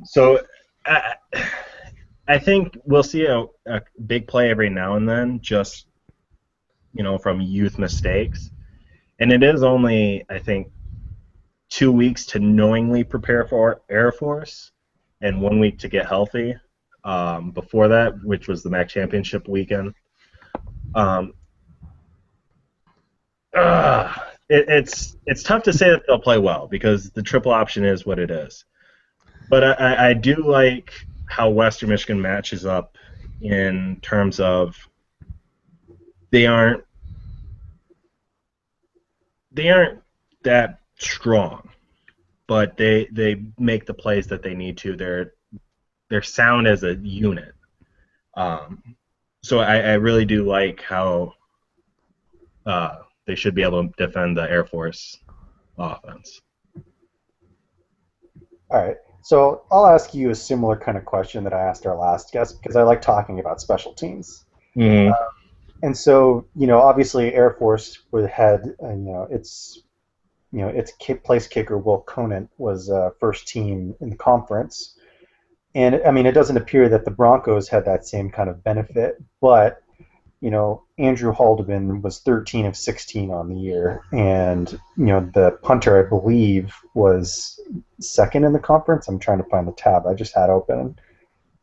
D: So I think we'll see a big play every now and then, just from youth mistakes. And it is only, I think, 2 weeks to knowingly prepare for Air Force and 1 week to get healthy before that, which was the MAC championship weekend. It's tough to say that they'll play well because the triple option is what it is. But I do like how Western Michigan matches up in terms of they aren't that strong, but they make the plays that they need to. They're sound as a unit. So I really do like how they should be able to defend the Air Force offense.
B: All right. So I'll ask you a similar kind of question that I asked our last guest because I like talking about special teams.
D: Mm-hmm.
B: And so, obviously Air Force had, its place kicker Will Conant was first team in the conference. And, I mean, it doesn't appear that the Broncos had that same kind of benefit, but, Andrew Haldeman was 13 of 16 on the year. And, the punter, I believe, was second in the conference. I'm trying to find the tab I just had open,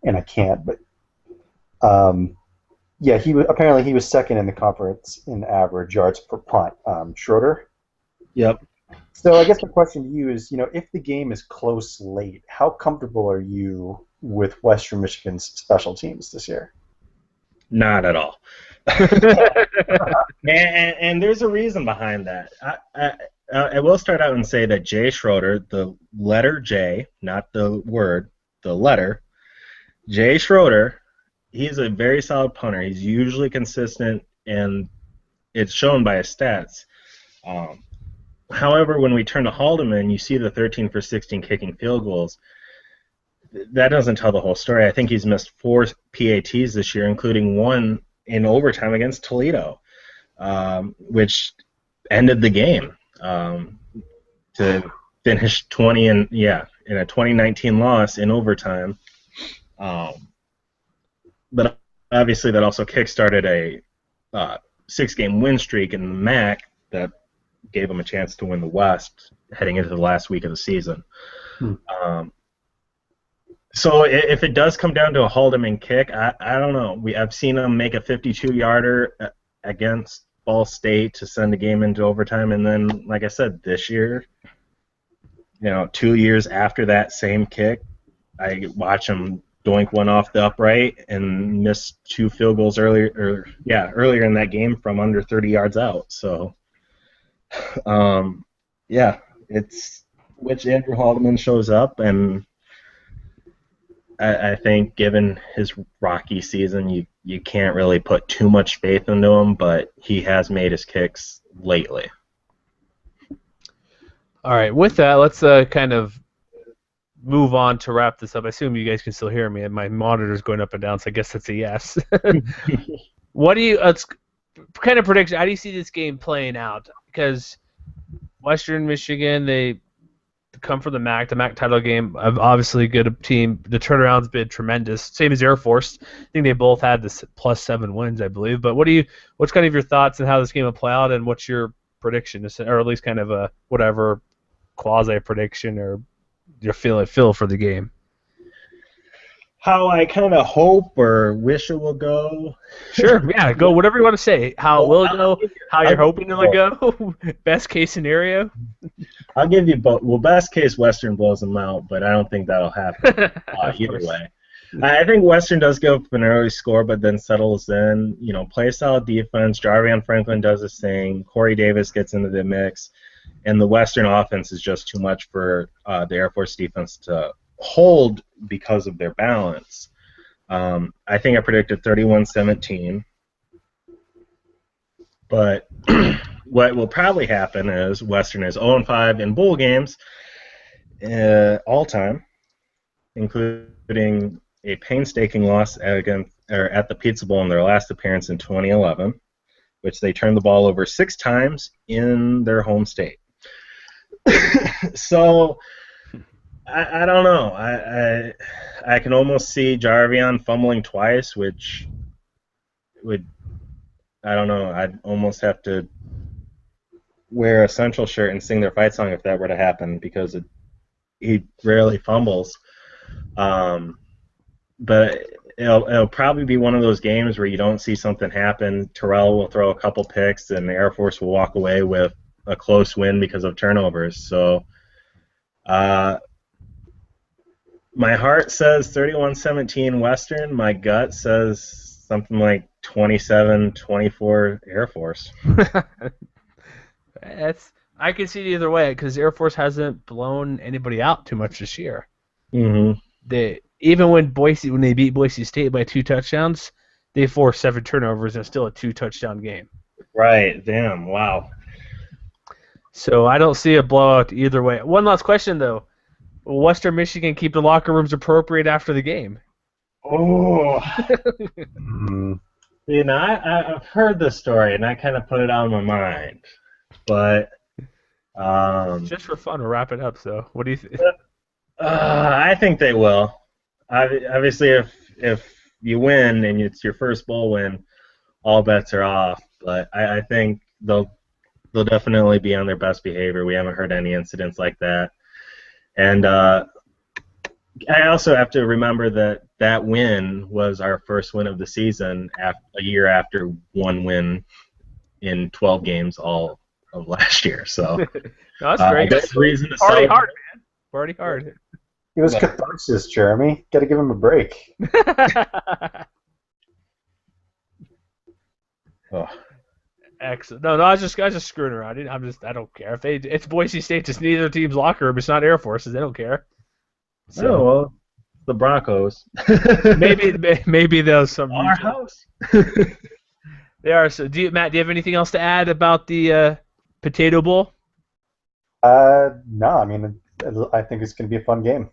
B: and I can't, but yeah, he was second in the conference in average yards per punt. Schroeder?
D: Yep.
B: So I guess the question to you is, if the game is close late, how comfortable are you with Western Michigan's special teams this year?
D: Not at all. and there's a reason behind that. I will start out and say that Jay Schroeder, the letter J, not the word, the letter, Jay Schroeder, he's a very solid punter. He's usually consistent, and it's shown by his stats. However, when we turn to Haldeman, you see the 13 for 16 kicking field goals. That doesn't tell the whole story. I think he's missed 4 PATs this year, including one in overtime against Toledo, which ended the game to finish 20 in a 2019 loss in overtime. But obviously that also kickstarted a 6-game win streak in the MAC that gave them a chance to win the West heading into the last week of the season. So if it does come down to a Haldeman kick, I don't know. I've seen him make a 52-yarder against Ball State to send the game into overtime, and then, like I said, this year, 2 years after that same kick, I watch him doink one off the upright and miss 2 field goals earlier in that game from under 30 yards out. So, it's which Andrew Haldeman shows up, and I think given his rocky season, you can't really put too much faith into him, but he has made his kicks lately.
A: All right, with that, let's kind of move on to wrap this up. I assume you guys can still hear me, and my monitor's going up and down, so I guess that's a yes. What do you kind of prediction? How do you see this game playing out? Because Western Michigan, they come from the MAC title game, obviously a good team. The turnaround's been tremendous. Same as Air Force. I think they both had this +7 wins, I believe. But what's kind of your thoughts on how this game will play out, and what's your prediction, or at least kind of a whatever quasi prediction or your feel for the game?
D: How I kind of hope or wish it will go.
A: Sure, yeah, go whatever you want to say. How it will go, how you're hoping it will go, best case scenario.
D: I'll give you both. Well, best case, Western blows them out, but I don't think that'll happen either way. I think Western does give up an early score, but then settles in. Play solid defense. Jarvion Franklin does his thing. Corey Davis gets into the mix, and the Western offense is just too much for the Air Force defense to hold because of their balance. I think I predicted 31-17, but what will probably happen is Western is 0-5 in bowl games all time, including a painstaking loss at the Pizza Bowl in their last appearance in 2011, which they turned the ball over 6 times in their home state. So I don't know. I can almost see Jarvion fumbling twice, which would, I don't know, I'd almost have to wear a Central shirt and sing their fight song if that were to happen, because he rarely fumbles. But it'll probably be one of those games where you don't see something happen. Terrell will throw a couple picks, and the Air Force will walk away with a close win because of turnovers. So my heart says 31-17 Western. My gut says something like 27-24 Air Force.
A: I can see it either way, because Air Force hasn't blown anybody out too much this year.
D: Mm-hmm.
A: Even when they beat Boise State by 2 touchdowns, they forced 7 turnovers and still a 2-touchdown game.
D: Right. Damn. Wow.
A: So I don't see a blowout either way. One last question, though. Will Western Michigan keep the locker rooms appropriate after the game?
D: Oh. I've heard this story, and I kind of put it on my mind. But
A: just for fun, we'll wrap it up. So, what do you think?
D: I think they will. Obviously, if you win and it's your first bowl win, all bets are off. But I think they'll definitely be on their best behavior. We haven't heard any incidents like that. And I also have to remember that win was our first win of the season a year after one win in 12 games all of last year. So
A: no, that's great.
D: That's reason to
A: already hard, man. Already hard.
B: It was catharsis, Jeremy. Got to give him a break.
D: Oh.
A: Excellent. No, I was just screwing around. I don't care if it's Boise State. Just neither team's locker room. It's not Air Forces. They don't care. So
D: Oh, well, the Broncos.
A: maybe there's some
D: Our house.
A: They are. So, Matt, do you have anything else to add about the Potato Bowl?
B: No, I mean, I think it's going to be a fun game.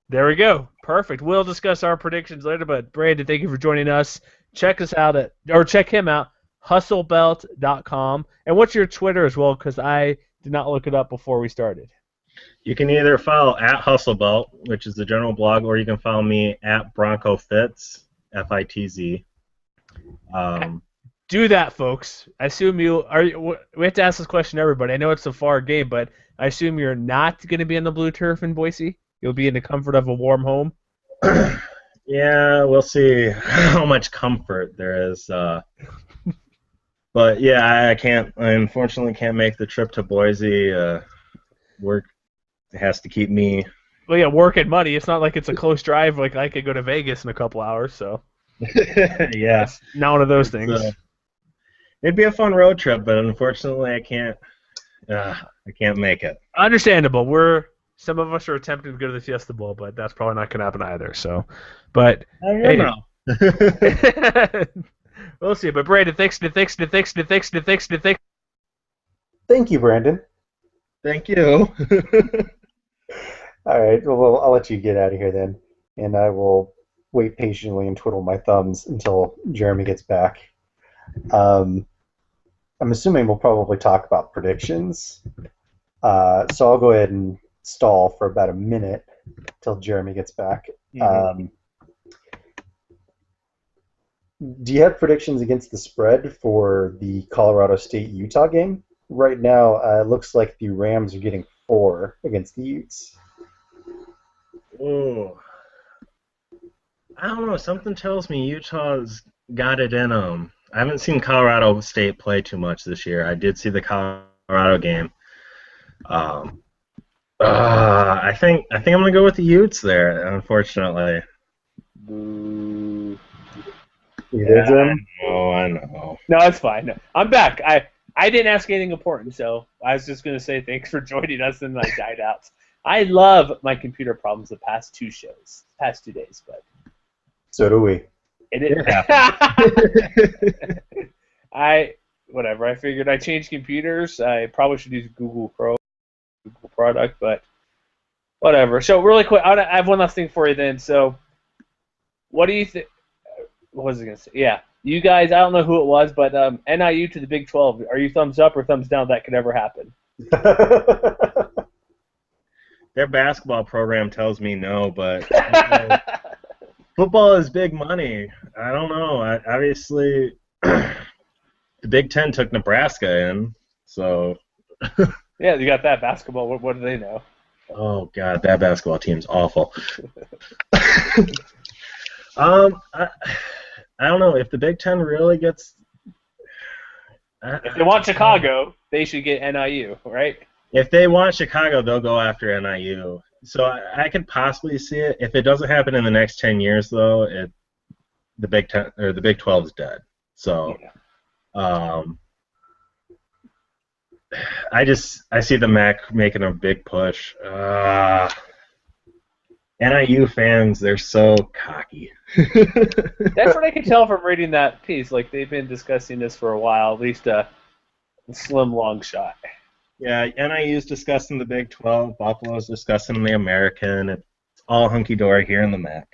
A: There we go. Perfect. We'll discuss our predictions later, but Brandon, thank you for joining us. Check us out check him out, hustlebelt.com. And what's your Twitter as well? Because I did not look it up before we started.
D: You can either follow at HustleBelt, which is the general blog, or you can follow me at BroncoFitz, F-I-T-Z.
A: Do that, folks. I assume we have to ask this question to everybody. I know it's a far game, but I assume you're not going to be on the blue turf in Boise? You'll be in the comfort of a warm home?
D: Yeah, we'll see how much comfort there is. But yeah, I unfortunately can't make the trip to Boise. Work has to keep me.
A: Well, yeah, work and money. It's not like it's a close drive. Like I could go to Vegas in a couple hours. So
D: Yeah,
A: it's not one of those things.
D: It'd be a fun road trip, but unfortunately, I can't make it.
A: Understandable. Some of us are attempting to go to the Fiesta Bowl, but that's probably not going to happen either. So, but
D: I don't know.
A: We'll see. But Brandon, thanks.
B: Thank you, Brandon.
D: Thank you.
B: All right, well, I'll let you get out of here then, and I will wait patiently and twiddle my thumbs until Jeremy gets back. I'm assuming we'll probably talk about predictions, so I'll go ahead and stall for about a minute till Jeremy gets back.
A: Mm-hmm.
B: Do you have predictions against the spread for the Colorado State-Utah game? Right now, it looks like the Rams are getting 4 against the Utes.
D: Oh, I don't know. Something tells me Utah's got it in them. I haven't seen Colorado State play too much this year. I did see the Colorado game. I think I'm gonna go with the Utes there. Unfortunately.
B: You
D: Yeah,
B: did, Jim?
D: I know.
A: No, it's fine. No, I'm back. I didn't ask anything important, so I was just going to say thanks for joining us, and I died out. I love my computer problems the past 2 days, but
B: So do we.
A: it whatever. I figured I changed computers. I probably should use Google product, but whatever. So really quick, I have one last thing for you then. So what do you think? What was I going to say? Yeah. You guys, I don't know who it was, but NIU to the Big 12. Are you thumbs up or thumbs down that could ever happen?
D: Their basketball program tells me no, but football is big money. I don't know. Obviously, the Big Ten took Nebraska in, so.
A: Yeah, you got that basketball. What do they know?
D: Oh God, that basketball team's awful. I don't know if the Big Ten really gets.
A: If they want Chicago, they should get NIU, right?
D: If they want Chicago, they'll go after NIU. So I could possibly see it. If it doesn't happen in the next 10 years, though, the Big 10 or the Big 12 is dead. So, I see the MAC making a big push. NIU fans, they're so cocky.
A: That's what I can tell from reading that piece. Like, they've been discussing this for a while, at least a slim long shot.
D: Yeah, NIU's discussing the Big 12, Buffalo's discussing the American. It's all hunky-dory here in the MAC.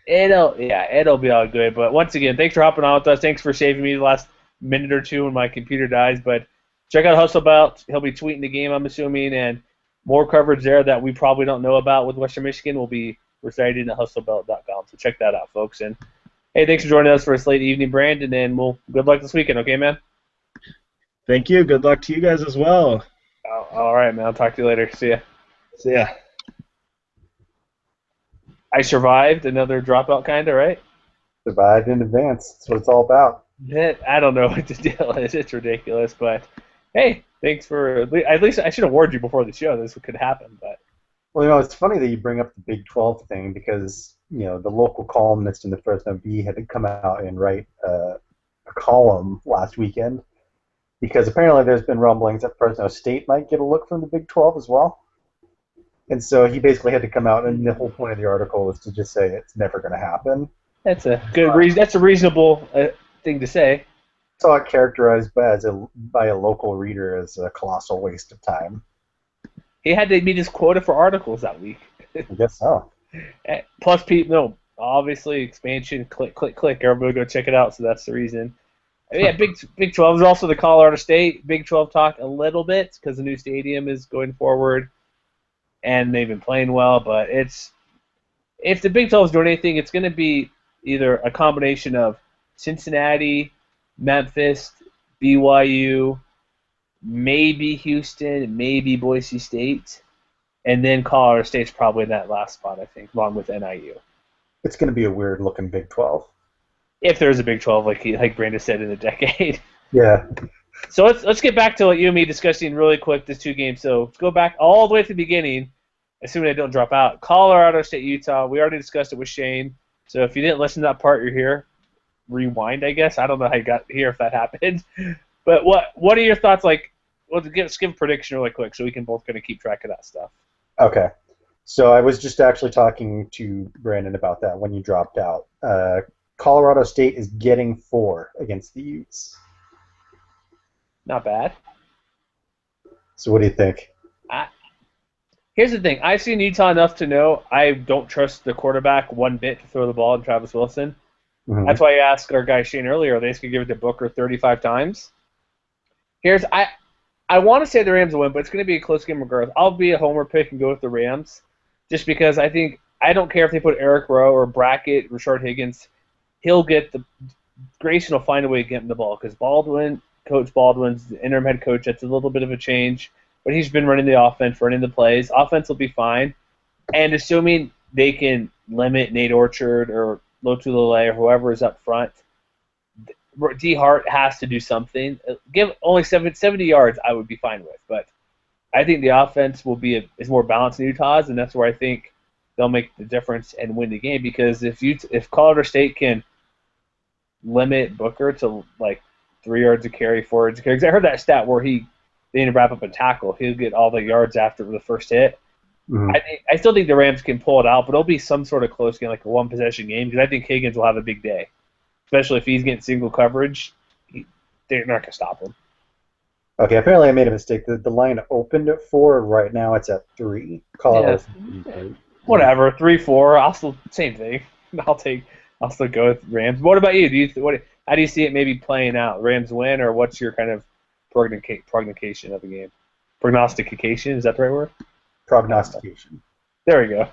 A: It'll be all good. But once again, thanks for hopping on with us. Thanks for saving me the last minute or two when my computer dies. But check out Hustle Belt. He'll be tweeting the game, I'm assuming, and more coverage there that we probably don't know about with Western Michigan will be recited at hustlebelt.com. So check that out, folks. And hey, thanks for joining us for a late evening, Brandon, and good luck this weekend, okay, man?
D: Thank you. Good luck to you guys as well.
A: All right, man. I'll talk to you later. See ya.
D: See ya.
A: I survived another dropout, kind of, right?
B: Survived in advance. That's what it's all about.
A: I don't know what the deal is. It's ridiculous, but hey, thanks for at least I should have warned you before the show this could happen, but
B: Well, it's funny that you bring up the Big 12 thing because, the local columnist in the Fresno Bee had to come out and write a column last weekend because apparently there's been rumblings that Fresno State might get a look from the Big 12 as well. And so he basically had to come out, and the whole point of the article was to just say it's never going to happen.
A: That's a good reason. That's a reasonable thing to say.
B: Saw it characterized by a local reader as a colossal waste of time.
A: He had to meet his quota for articles that week.
B: I guess so.
A: Plus, obviously expansion. Click, click, click. Everybody go check it out. So that's the reason. Yeah, Big 12 is also the Colorado State Big 12 talk a little bit because the new stadium is going forward, and they've been playing well. But if the Big 12 is doing anything, it's going to be either a combination of Cincinnati, Memphis, BYU, maybe Houston, maybe Boise State, and then Colorado State's probably in that last spot, I think, along with NIU.
B: It's going to be a weird-looking Big 12.
A: If there's a Big 12, like Brandon said, in a decade.
B: Yeah.
A: So let's get back to what you and me discussing really quick, this two games. So let's go back all the way to the beginning, assuming I don't drop out. Colorado State, Utah. We already discussed it with Shane. So if you didn't listen to that part, you're here. Rewind, I guess. I don't know how you got here if that happened. But what are your thoughts? Let's give a prediction really quick so we can both kind of keep track of that stuff.
B: Okay. So I was just actually talking to Brandon about that when you dropped out. Colorado State is getting 4 against the Utes.
A: Not bad.
B: So what do you think?
A: Here's the thing. I've seen Utah enough to know I don't trust the quarterback one bit to throw the ball to Travis Wilson. Mm-hmm. That's why I asked our guy Shane earlier, are they just going to give it to Booker 35 times? I want to say the Rams will win, but it's going to be a close game regardless. I'll be a homer pick and go with the Rams just because I don't care if they put Eric Rowe or Brackett, Rashard Higgins. He'll get Grayson will find a way to get him the ball because Coach Baldwin's the interim head coach. That's a little bit of a change, but he's been running the offense, running the plays. Offense will be fine. And assuming they can limit Nate Orchard or Lotulelei or whoever is up front, D. Hart has to do something. Give only 70 yards, I would be fine with. But I think the offense is more balanced than Utah's, and that's where I think they'll make the difference and win the game. Because if Colorado State can limit Booker to 3 yards of carry, 4 yards of carry, because I heard that stat where they need to wrap up a tackle, he'll get all the yards after the first hit. Mm-hmm. I still think the Rams can pull it out, but it'll be some sort of close game, like a one-possession game, because I think Higgins will have a big day. Especially if he's getting single coverage, they're not going to stop him.
B: Okay, apparently I made a mistake. The line opened at 4. Right now it's at 3. Colorado.
A: Yeah. Whatever, 3-4. Same thing. I'll still go with Rams. What about you? How do you see it maybe playing out? Rams win, or what's your kind of prognostication of the game? Prognostication, is that the right word?
B: Prognostication.
A: There we go.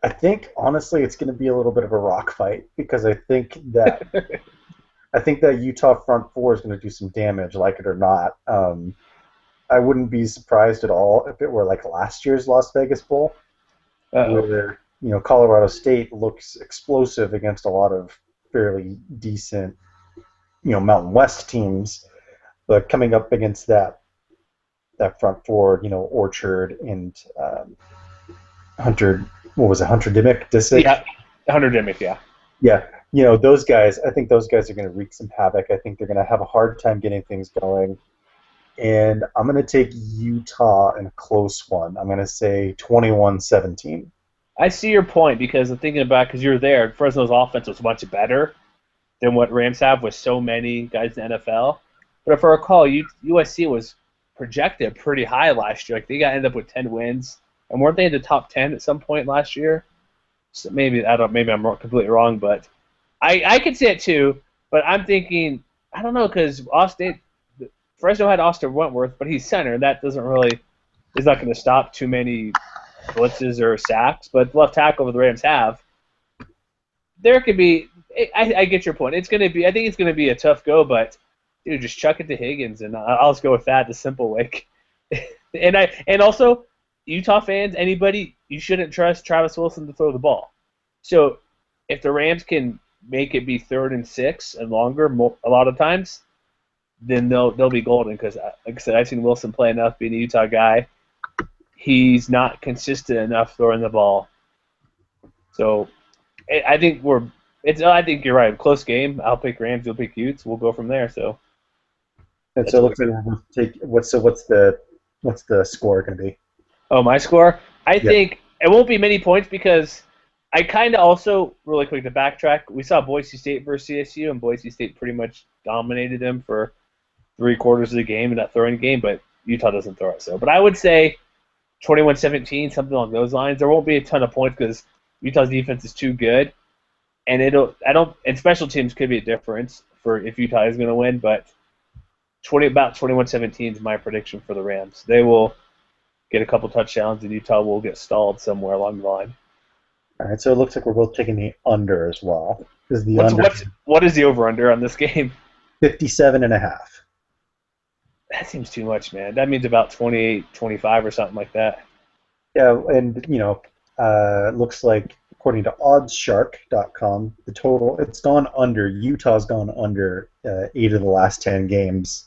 B: I think honestly it's going to be a little bit of a rock fight because I think that Utah front 4 is going to do some damage, like it or not. I wouldn't be surprised at all if it were like last year's Las Vegas Bowl, where Colorado State looks explosive against a lot of fairly decent Mountain West teams, but coming up against that front 4, Orchard and Hunter. What was it, Hunter Disick?
A: Yeah, Hunter Disick, yeah.
B: Yeah, those guys, I think those guys are going to wreak some havoc. I think they're going to have a hard time getting things going. And I'm going to take Utah in a close one. I'm going to say 21-17.
A: I see your point because I'm thinking about, because you're there, Fresno's offense was much better than what Rams have with so many guys in the NFL. But if I recall, USC was projected pretty high last year. They ended up with 10 wins. And weren't they in the top 10 at some point last year? So maybe I'm completely wrong, but I could see it too. But I'm thinking, I don't know, because Fresno had Austin Wentworth, but he's center. That is not going to stop too many blitzes or sacks. But left tackle the Rams have, there could be. I get your point. I think it's going to be a tough go, but dude, just chuck it to Higgins, and I'll just go with that the simple way. and also. Utah fans, anybody, you shouldn't trust Travis Wilson to throw the ball. So if the Rams can make it be 3rd and 6 and longer a lot of times, then they'll be golden because, like I said, I've seen Wilson play enough being a Utah guy. he's not consistent enough throwing the ball. So I think I think you're right. Close game. I'll pick Rams. You'll pick Utes. We'll go from there. So.
B: And so it looks like we'll take what's the score going to be?
A: Oh, my score? I think it won't be many points because I kind of also, really quick to backtrack, we saw Boise State versus CSU, and Boise State pretty much dominated them for 3/4 of the game in that throwing game, but Utah doesn't throw it. But I would say 21-17, something along those lines. There won't be a ton of points because Utah's defense is too good, and and special teams could be a difference for if Utah is going to win, but about 21-17 is my prediction for the Rams. They will get a couple touchdowns, and Utah will get stalled somewhere along the line.
B: All right, so it looks like we're both taking the under as well.
A: What is the over-under on this game?
B: 57.5.
A: That seems too much, man. That means about 28-25 or something like that.
B: Yeah, and it looks like according to OddsShark.com, the total it's gone under. Utah's gone under 8 of the last 10 games,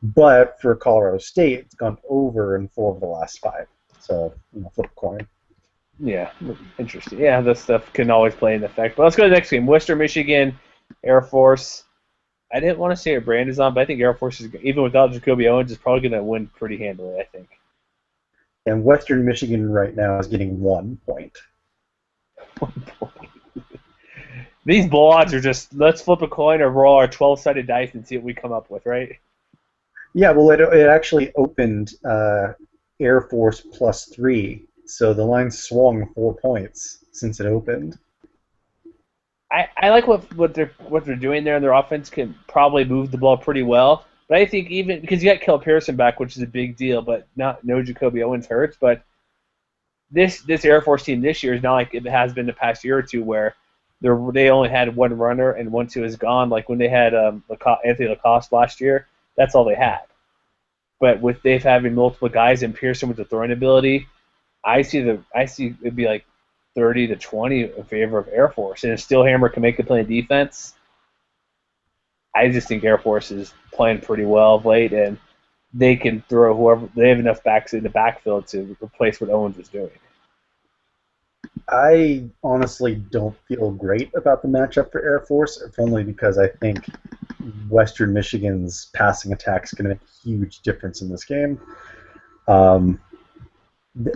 B: but for Colorado State, it's gone over in 4 of the last 5. So flip a coin.
A: Yeah, interesting. Yeah, this stuff can always play an effect. But let's go to the next game. Western Michigan, Air Force. I didn't want to say a brand is on, but I think Air Force is, even without Jacoby Owens, is probably going to win pretty handily, I think.
B: And Western Michigan right now is getting 1 point.
A: 1 point. These bowl odds are just, let's flip a coin or roll our 12-sided dice and see what we come up with, right?
B: Yeah, well, it actually opened Air Force +3. So the line swung 4 points since it opened.
A: I like what they're doing there, and their offense can probably move the ball pretty well. But I think even because you got Kel Pearson back, which is a big deal, but no Jacoby Owens hurts. But this Air Force team this year is not like it has been the past year or two where they only had one runner and once he was gone. Like when they had Anthony Lacoste last year, that's all they had. But with Dave having multiple guys and Pearson with the throwing ability, I see it'd be like 30-20 in favor of Air Force, and if Steelhammer can make a play in defense, I just think Air Force is playing pretty well of late, and they can throw whoever they have enough backs in the backfield to replace what Owens is doing.
B: I honestly don't feel great about the matchup for Air Force, if only because I think Western Michigan's passing attack is going to make a huge difference in this game.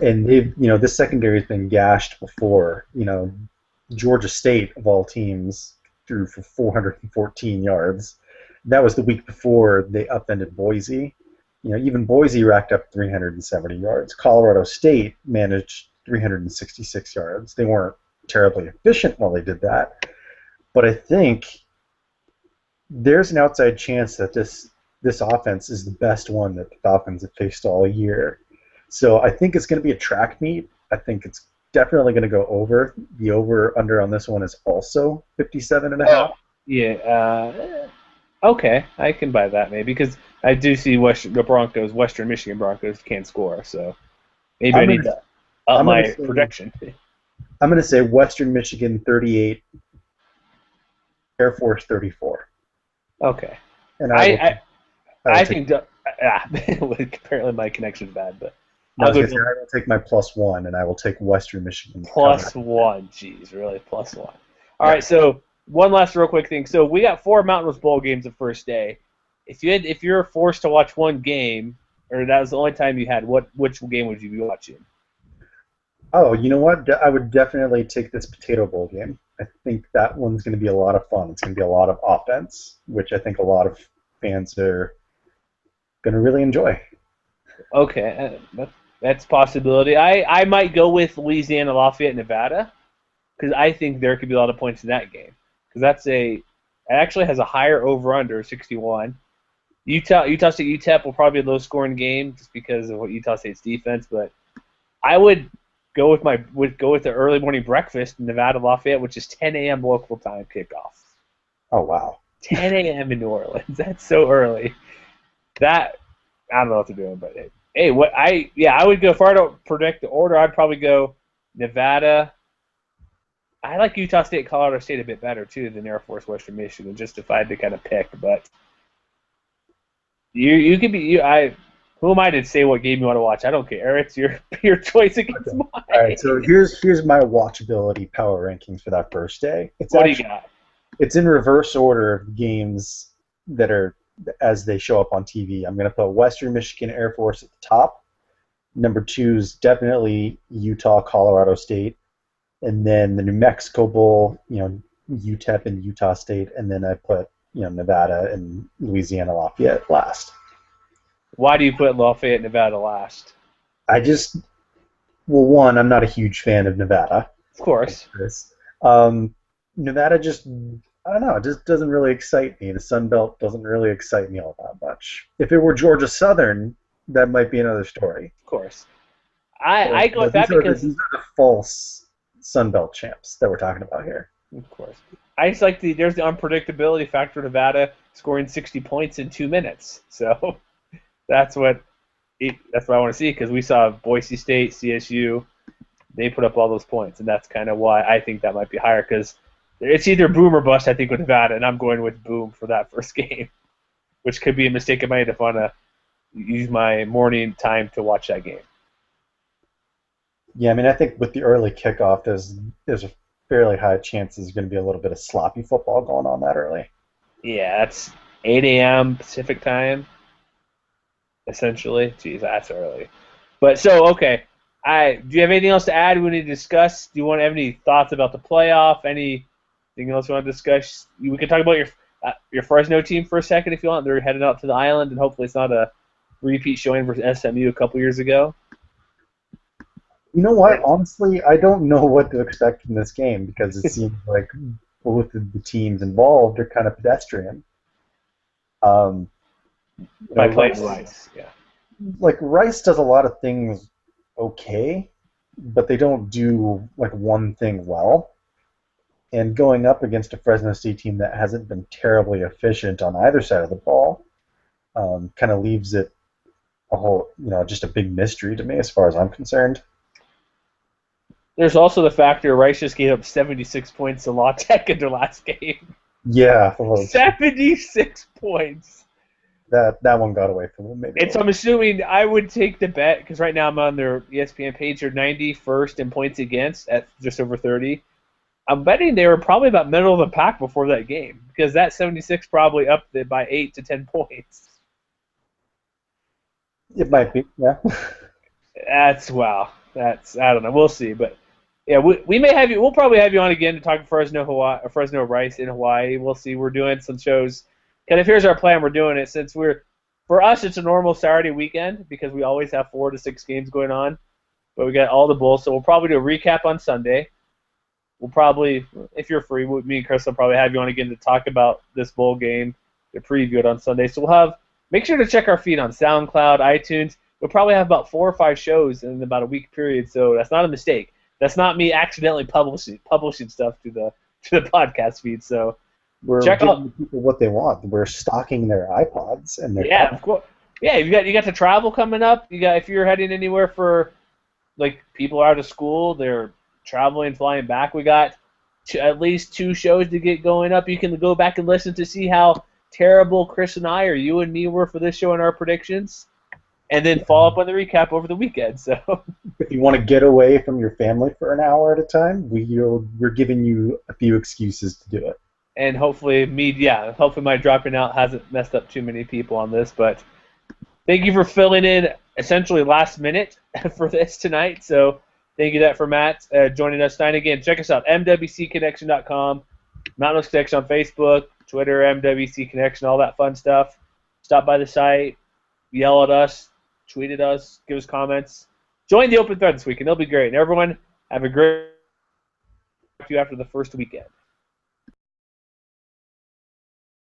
B: And they've, this secondary has been gashed before. Georgia State, of all teams, threw for 414 yards. That was the week before they upended Boise. Even Boise racked up 370 yards. Colorado State managed 366 yards. They weren't terribly efficient while they did that. But I think there's an outside chance that this offense is the best one that the Falcons have faced all year. So I think it's going to be a track meet. I think it's definitely going to go over. The over-under on this one is also 57.5.
A: Yeah. Okay, I can buy that maybe because I do see the Western Michigan Broncos can't score. So maybe I need to up my projection.
B: I'm going to say Western Michigan 38, Air Force 34.
A: Okay.
B: And
A: I think apparently my connection's bad, but
B: I will take my +1, and I will take Western Michigan.
A: +1, geez, really, +1. All right, so one last real quick thing. So we got 4 Mountain West Bowl games the first day. If you're forced to watch one game, or that was the only time you had, which game would you be watching?
B: Oh, you know what? I would definitely take this Potato Bowl game. I think that one's going to be a lot of fun. It's going to be a lot of offense, which I think a lot of fans are going to really enjoy.
A: Okay, that's a possibility. I might go with Louisiana, Lafayette, Nevada, because I think there could be a lot of points in that game. Because it actually has a higher over/under, 61. Utah State UTEP will probably be a low-scoring game just because of what Utah State's defense. But I would go with the early morning breakfast in Nevada, Lafayette, which is 10 a.m. local time kickoff.
B: Oh wow!
A: 10 a.m. in New Orleans. That's so early. I don't know what they're doing, but hey, I would go. If I don't predict the order, I'd probably go Nevada. I like Utah State, Colorado State a bit better too than Air Force, Western Michigan. Just if I had to kind of pick, but you could be Who am I to say what game you want to watch? I don't care. It's your choice against mine.
B: All right, so here's my watchability power rankings for that first day.
A: What do you got?
B: It's in reverse order of games that are as they show up on TV. I'm going to put Western Michigan Air Force at the top. Number 2 is definitely Utah, Colorado State, and then the New Mexico Bowl, UTEP and Utah State, and then I put Nevada and Louisiana Lafayette last.
A: Why do you put Lafayette, Nevada last?
B: One, I'm not a huge fan of Nevada.
A: Of course.
B: Nevada just, I don't know, it just doesn't really excite me. The Sun Belt doesn't really excite me all that much. If it were Georgia Southern, that might be another story.
A: Of course. I go with that because
B: these are the false Sun Belt champs that we're talking about here.
A: Of course. I just like there's the unpredictability factor of Nevada scoring 60 points in 2 minutes. So that's what I want to see, because we saw Boise State, CSU, they put up all those points, and that's kind of why I think that might be higher, because it's either boom or bust, I think, with Nevada, and I'm going with boom for that first game, which could be a mistake of mine if I want to use my morning time to watch that game.
B: Yeah, I mean, I think with the early kickoff, there's a fairly high chance there's going to be a little bit of sloppy football going on that early.
A: Yeah, that's 8 a.m. Pacific time, essentially. Jeez, that's early. But so, okay. Do you have anything else to add we need to discuss? Do you want to have any thoughts about the playoff? Anything else you want to discuss? We can talk about your Fresno team for a second if you want. They're headed out to the island, and hopefully it's not a repeat showing versus SMU a couple years ago.
B: You know what? Honestly, I don't know what to expect from this game, because it seems like both of the teams involved are kind of pedestrian.
A: By playing Rice, yeah.
B: Like, Rice does a lot of things okay, but they don't do like one thing well. And going up against a Fresno State team that hasn't been terribly efficient on either side of the ball kind of leaves it a whole, just a big mystery to me as far as I'm concerned.
A: There's also the factor Rice just gave up 76 points to La Tech in their last game.
B: Yeah.
A: 76 points.
B: That one got away from them. Maybe.
A: And so I'm assuming I would take the bet, because right now I'm on their ESPN page. They're 91st in points against at just over 30. I'm betting they were probably about middle of the pack before that game, because that 76 probably upped it by 8 to 10 points.
B: It might be, yeah.
A: Wow. I don't know. We'll see, but yeah, we may have you. We'll probably have you on again to talk Fresno Rice in Hawaii. We'll see. We're doing some shows. Kind of, here's our plan. We're doing it since for us, it's a normal Saturday weekend, because we always have 4 to 6 games going on. But we got all the bowls, so we'll probably do a recap on Sunday. We'll probably, if you're free, me and Chris will probably have you on again to talk about this bowl game, to preview it on Sunday. So make sure to check our feed on SoundCloud, iTunes. We'll probably have about 4 or 5 shows in about a week period, so that's not a mistake. That's not me accidentally publishing stuff to the podcast feed. So
B: we're giving people what they want. We're stocking their iPods and their
A: of course. Yeah, you got the travel coming up. If you're heading anywhere for, like, people out of school, they're traveling, flying back. We got at least 2 shows to get going up. You can go back and listen to see how terrible Chris and I, or you and me, were for this show and our predictions, and then follow up on the recap over the weekend. So
B: if you want to get away from your family for an hour at a time, we're giving you a few excuses to do it.
A: And hopefully my dropping out hasn't messed up too many people on this. But thank you for filling in essentially last minute for this tonight. So thank you for Matt joining us tonight. Again, check us out, mwcconnection.com, Mountain West Connection on Facebook, Twitter, MWC Connection, all that fun stuff. Stop by the site, yell at us, tweet at us, give us comments. Join the open thread this week, and it'll be great. And everyone, have a great after the first weekend.